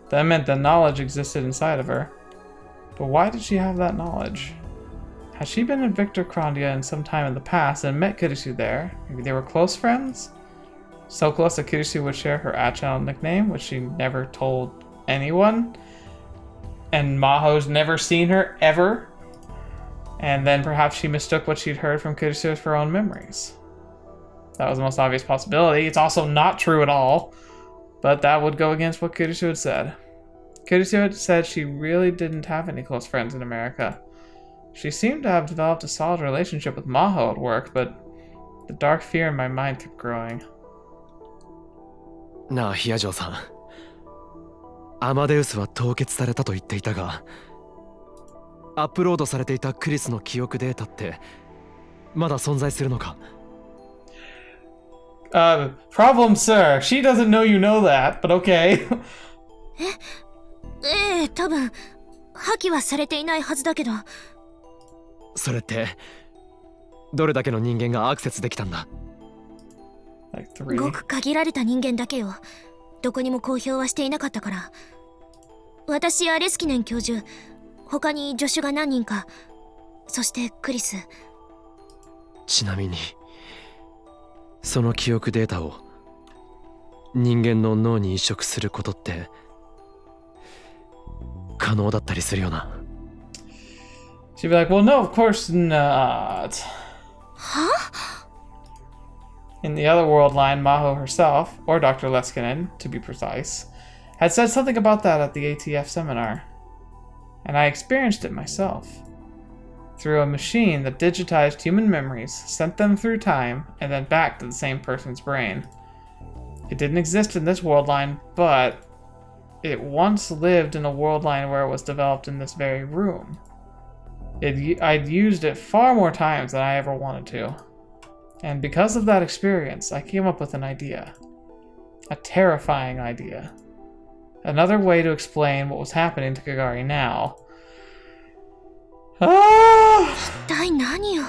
That meant that knowledge existed inside of her. But why did she have that knowledge? Had she been in Viktor Chondria in some time in the past and met Kurisu there? Maybe they were close friends? So close that Kurisu would share her at-channel nickname, which she never told anyone? And Maho's never seen her, ever? And then perhaps she mistook what she'd heard from Kurisu for her own memories. That was the most obvious possibility. It's also not true at all, but that would go against what Kurisu had said. Kurisu had said she really didn't have any close friends in America. She seemed to have developed a solid relationship with Maho at work, but the dark fear in my mind kept growing. なあ、ヒアジョーさん。アマデウスは凍結されたと言っていたが、アップロードされていたクリスの記憶データってまだ存在するのか？ Problem, sir. She doesn't know you know that, but okay. ええ、多分破棄はされていないはずだけど。それってどれだけの人間がアクセスできたんだ？ Like 3. ごく限られた人間だけよ。どこにも公表はしていなかったから。私やレスキネン教授、他に助手が何人か、そしてクリス。ちなみにその記憶データを人間の脳に移植することって可能だったりするよな。 She'd be like, well, no, of course not. In the other world line, Maho herself, or Dr. Leskinen, to be precise, had said something about that at the ATF seminar. And I experienced it myself. Through a machine that digitized human memories, sent them through time, and then back to the same person's brain. It didn't exist in this world line, but it once lived in a world line where it was developed in this very room. I'd used it far more times than I ever wanted to. And because of that experience, I came up with an idea. A terrifying idea. Another way to explain what was happening to Kagari now. 一体何よ。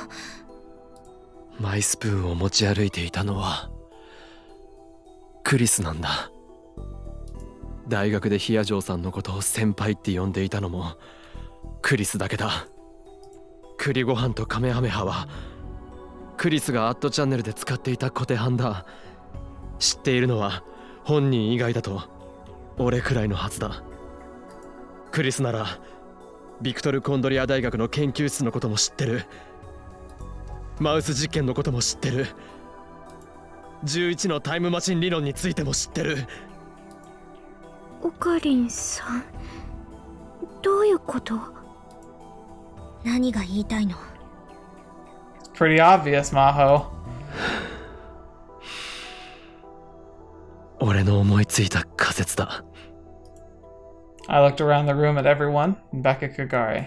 マイスプーンを持ち歩いていたのはクリスなんだ。大学でヒアジョーさんのことを先輩って呼んでいたのもクリスだけだ。栗ご飯とカメハメハはクリスがアットチャンネルで使っていたコテハンだ。知っているのは本人以外だと俺くらいのはずだ。クリスならビクトル・コンドリア大学の研究室のことも知ってる。マウス実験のことも知ってる。11のタイムマシン理論についても知ってる。オカリンさん、どういうこと？何が言いたいの？ Pretty obvious, Maho. 俺の思いついた仮説だ。I looked around the room at everyone, and back at Kagari.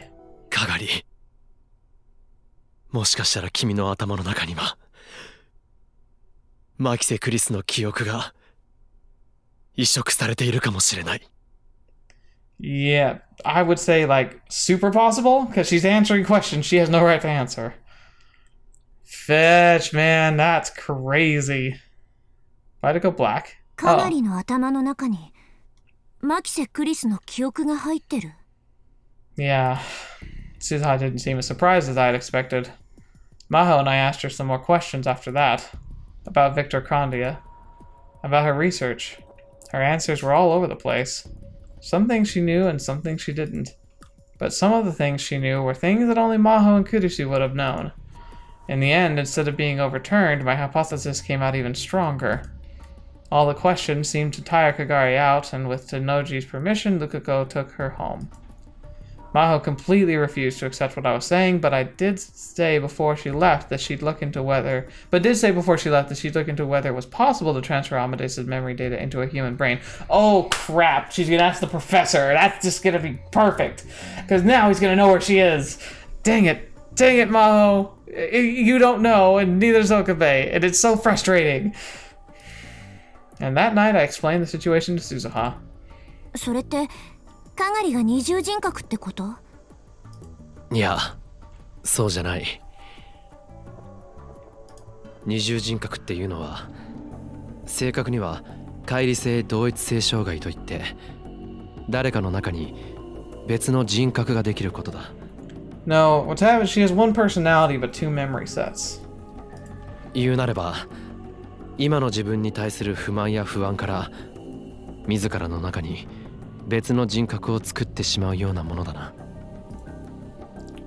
カガリ、もしかしたら君の頭の中にはマキセ・クリスの記憶が移植されているかもしれない。 Yeah, I would say like super possible, because she's answering questions she has no right to answer. Fetch, man, that's crazy. Why'd it go black? カガリの頭の中にマキセ・クリスの記憶が入ってる。Yeah, Suha didn't seem as surprised as I had expected. Maho and I asked her some more questions after that. About Viktor Chondria. About her research. Her answers were all over the place. Some things she knew and some things she didn't. But some of the things she knew were things that only Maho and Kurisu would have known. In the end, instead of being overturned, my hypothesis came out even stronger. All the questions seemed to tire Kagari out, and with Tenoji's permission, Luka took her home. Maho completely refused to accept what I was saying, but did say before she left that she'd look into whether it was possible to transfer Amadeus' memory data into a human brain. Oh crap, she's gonna ask the professor. That's just gonna be perfect, because now he's gonna know where she is. Dang it, Maho. You don't know, and neither does Okabe, and it's so frustrating. And that night I explained the situation to Suzuha. それってカガリが二重人格ってこと？いや、そうじゃない。二重人格っていうのは正確には乖離性同一性障害といって、誰かの中に別の人格ができることだ。 No, what's happened, she has one personality but two memory sets. 言うなれば今の自分に対する不満や不安から自らの中に別の人格を作ってしまうようなものだな。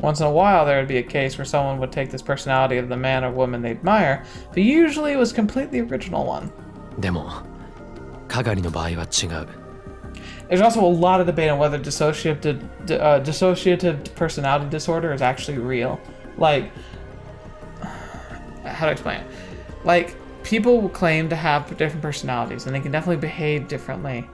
Once in a while, there would be a case where someone would take this personality of the man or woman they admire, but usually it was completely original one. でもKagariの場合は違う。 There's also a lot of debate on whether dissociative personality disorder is actually real. Like, how to explain it? Like, people will claim to have different personalities, and they can definitely behave differently,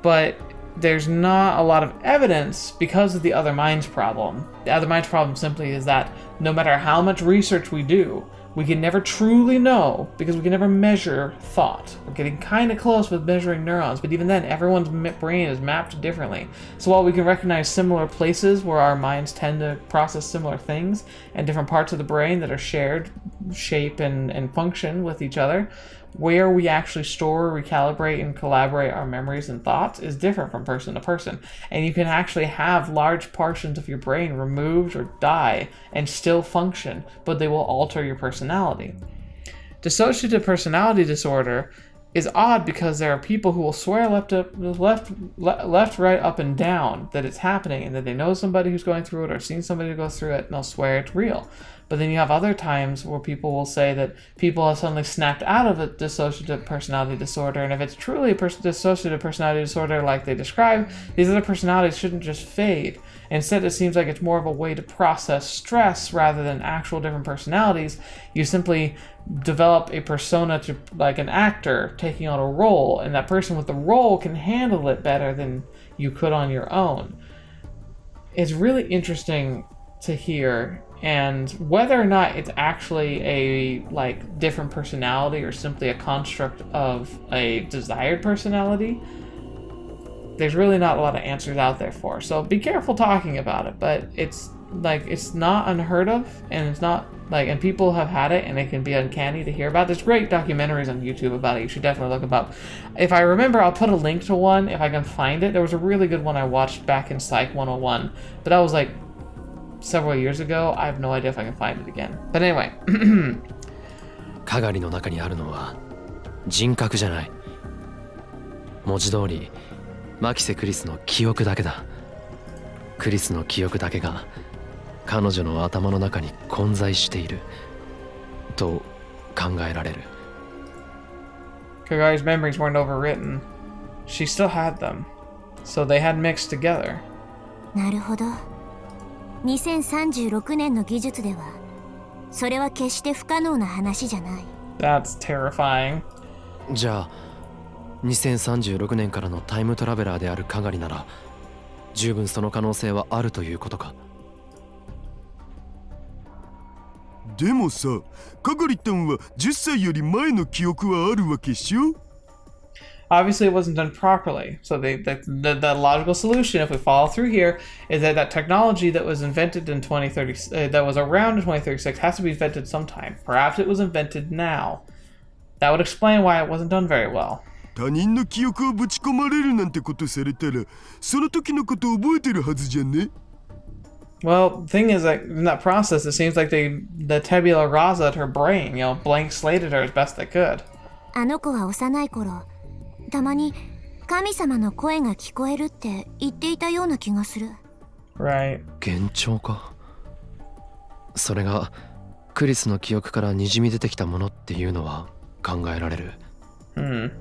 but there's not a lot of evidence because of the other minds problem. The other minds problem simply is that no matter how much research we do, we can never truly know because we can never measure thought. We're getting kind of close with measuring neurons, but even then, everyone's brain is mapped differently. So while we can recognize similar places where our minds tend to process similar things and different parts of the brain that are shared shape and function with each other, where we actually store, recalibrate, and collaborate our memories and thoughts is different from person to person. And you can actually have large portions of your brain removed or die and still function, but they will alter your personality. Dissociative personality disorder is odd because there are people who will swear left, right, up, and down that it's happening and that they know somebody who's going through it or seen somebody go through it, and they'll swear it's real. But then you have other times where people will say that people have suddenly snapped out of a dissociative personality disorder, and if it's truly a dissociative personality disorder like they describe, these other personalities shouldn't just fade. Instead, it seems like it's more of a way to process stress rather than actual different personalities. You simply develop a persona to, like an actor taking on a role, and that person with the role can handle it better than you could on your own. It's really interesting to hear, and whether or not it's actually a different personality or simply a construct of a desired personality, there's really not a lot of answers out there for. So be careful talking about it, but it's not unheard of, and it's not and people have had it, and it can be uncanny to hear about. There's great documentaries on YouTube about it. You should definitely look about. If I remember, I'll put a link to one if I can find it. There was a really good one I watched back in Psych 101, but that was several years ago. I have no idea if I can find it again. But anyway. Kagariの中にあるのは人格じゃない。文字通り牧瀬クリスの記憶だけだ。クリスの記憶だけが彼女の頭の中に混在していると考えられる。Kagari's memories weren't overwritten. She still had them. So they had mixed together. なるほど。2036年の技術ではそれは決して不可能な話じゃない。That's terrifying. じゃあ2036年からのタイムトラベラーであるカガリなら十分その可能性はあるということか。でもさ、カガリタンは10歳より前の記憶はあるわけっしょ？ Obviously, it wasn't done properly. So the logical solution, if we follow through here, is that technology that was invented in 2030, that was around in 2036, has to be invented sometime. Perhaps it was invented now. That would explain why it wasn't done very well. 他人の記憶をぶち込まれるなんてことされたら、その時のこと覚えてるはずじゃね？ Well, the thing is that in that process, it seems like the tabula rasa at her brain, blank slated her as best they could. あの子は幼い頃、たまに神様の声が聞こえるって言っていたような気がする。Right. 幻聴か。それがクリスの記憶からにじみ出てきたものっていうのは考えられる。うん。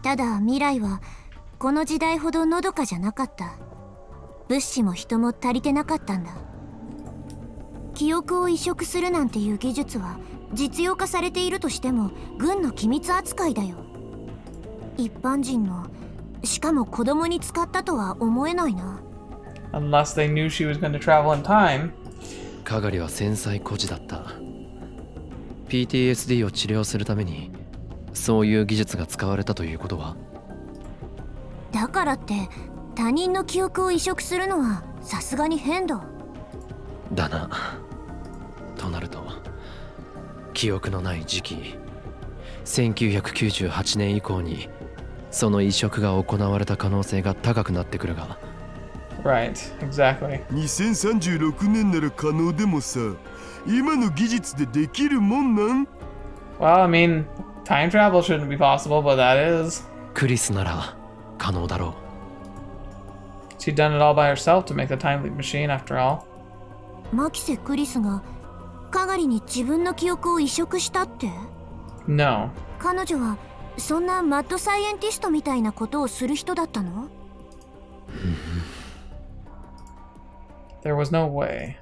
ただ未来はこの時代ほどのどかじゃなかった。物資も人も足りてなかったんだ。記憶を移植するなんていう技術は実用化されているとしても軍の機密扱いだよ。一般人の、しかも子供に使ったとは思えないな。Unless they knew she was going to travel in time. カガリは繊細孤児だった。PTSD を治療するためにそういう技術が使われたということは？だからって他人の記憶を移植するのはさすがに変だ。だな。となると記憶のない時期、1998年以降にその移植が行われた可能性が高くなってくるが。Right, exactly. 2036年なら可能でもさ、今の技術でできるもんなん？ Well, I mean, time travel shouldn't be possible, but that is. クリスなら可能だろう。She'd done it all by herself to make the time leap machine, after all. マキセ・クリスがカガリに自分の記憶を移植したって？ No. 彼女はそんなマッドサイエンティストみたいなことをする人だったの？ There was no way.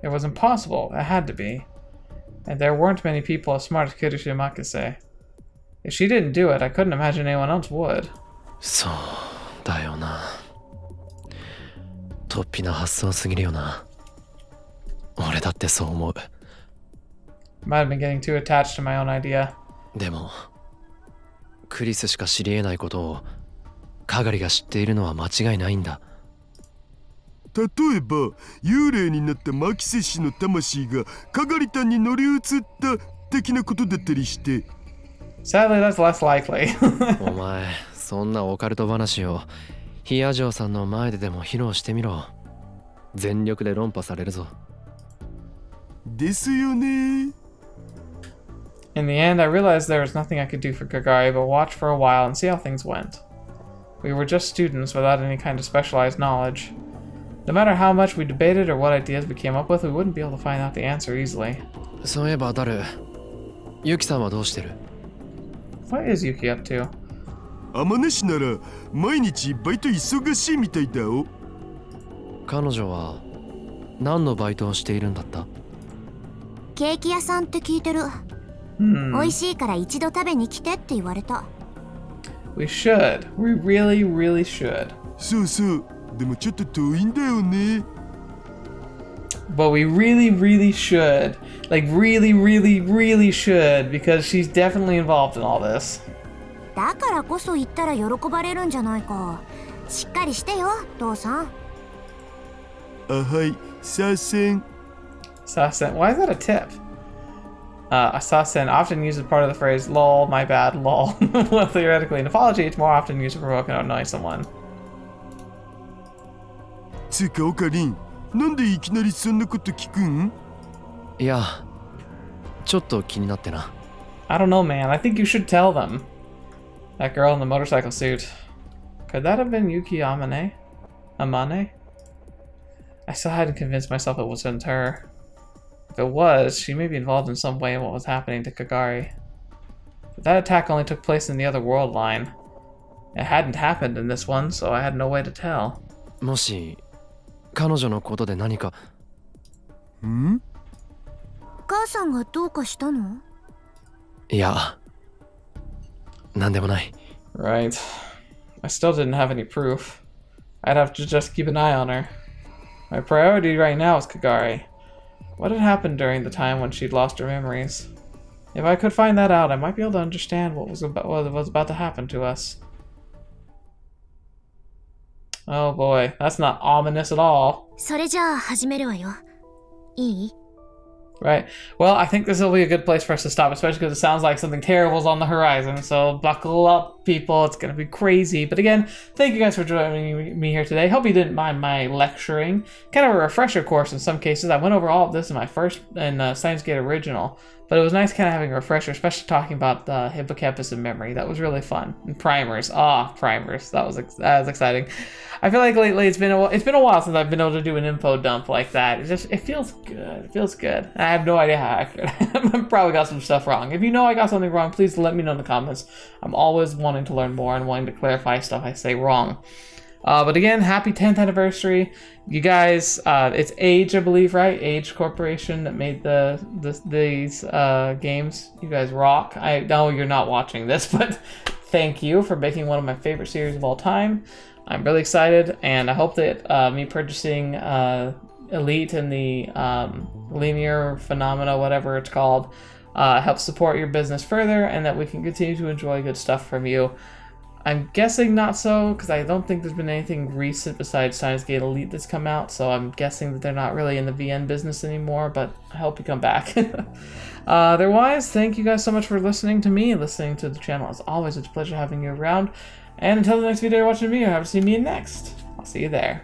It was impossible. It had to be. And there weren't many people as smart as Kurisu Makise. If she didn't do it, I couldn't imagine anyone else would. そうだよな。突飛な発想すぎるよな。俺だってそう思う。Might have been getting too attached to my own idea. でもクリスしか知り得ないことをカガリが知っているのは間違いないんだ。例えば幽霊になったマキセ氏の魂がカガリタンに乗り移った的なことだったりして。 Sadly, that's less likely. お前そんなオカルト話をヒヤジョーさんの前ででも披露してみろ。全力で論破されるぞ。ですよね。 In the end, I realized there was nothing I could do for Kagari but watch for a while and see how things went. We were just students without any kind of specialized knowledge. No matter how much we debated or what ideas we came up with, we wouldn't be able to find out the answer easily. そういえばダル、ユキさんはどうしてる？ What is Yuki up to? 天音氏なら毎日バイト忙しいみたいだよ。彼女は何のバイトをしているんだった？ケーキ屋さんって聞いてる。美味しいから一度食べに来てって言われた。We should. We really, really should. そうそう。でもちょっと遠いんだよね。But we really, really should. Like, really, really, really should, because she's definitely involved in all this. だからこそ言ったら喜ばれるんじゃないか。しっかりしてよ、父さん。あ、はい、Sasen. Sasen. Why is that a tip? Sasen, often used as part of the phrase, lol, my bad, lol. Well, theoretically, an apology, it's more often used to provoke and annoy someone. つうかオカリン、なんでいきなりそんなこと聞くん？いや、ちょっと気になってな。I don't know, man. I think you should tell them. That girl in the motorcycle suit. Could that have been Yuki Amane? Amane? I still hadn't convinced myself it wasn't her. If it was, she may be involved in some way in what was happening to Kagari. But that attack only took place in the other world line. It hadn't happened in this one, so I had no way to tell. もし彼女のことで何か。ん？母さんがどうかしたの？いや、なんでもない。Right. I still didn't have any proof. I'd have to just keep an eye on her. My priority right now is Kagari. What had happened during the time when she'd lost her memories? If I could find that out, I might be able to understand what was about to happen to us. Oh boy, that's not ominous at all. それじゃあ始めるわよ。いい？ Right. Well, I think this will be a good place for us to stop, especially because it sounds like something terrible is on the horizon. So buckle up, people. It's going to be crazy. But again, thank you guys for joining me here today. Hope you didn't mind my lecturing. Kind of a refresher course in some cases. I went over all of this in my first Steins Gate original. But it was nice kind of having a refresher, especially talking about the hippocampus and memory. That was really fun. And primers. Primers. That was exciting. I feel like lately it's been a while since I've been able to do an info dump like that. It feels good. It feels good. I have no idea how accurate I am. I probably got some stuff wrong. If you know I got something wrong, please let me know in the comments. I'm always wanting to learn more and wanting to clarify stuff I say wrong. But again, happy 10th anniversary. You guys, it's Age, I believe, right? Age Corporation that made these games. You guys rock. I know you're not watching this, but thank you for making one of my favorite series of all time. I'm really excited, and I hope that me purchasing Elite and the linear phenomena, whatever it's called, helps support your business further, and that we can continue to enjoy good stuff from you. I'm guessing not so, because I don't think there's been anything recent besides Steins Gate Elite that's come out, so I'm guessing that they're not really in the VN business anymore, but I hope you come back. Otherwise, thank you guys so much for listening to me, listening to the channel. As always, it's a pleasure having you around. And until the next video you're watching me, or have to see me next, I'll see you there.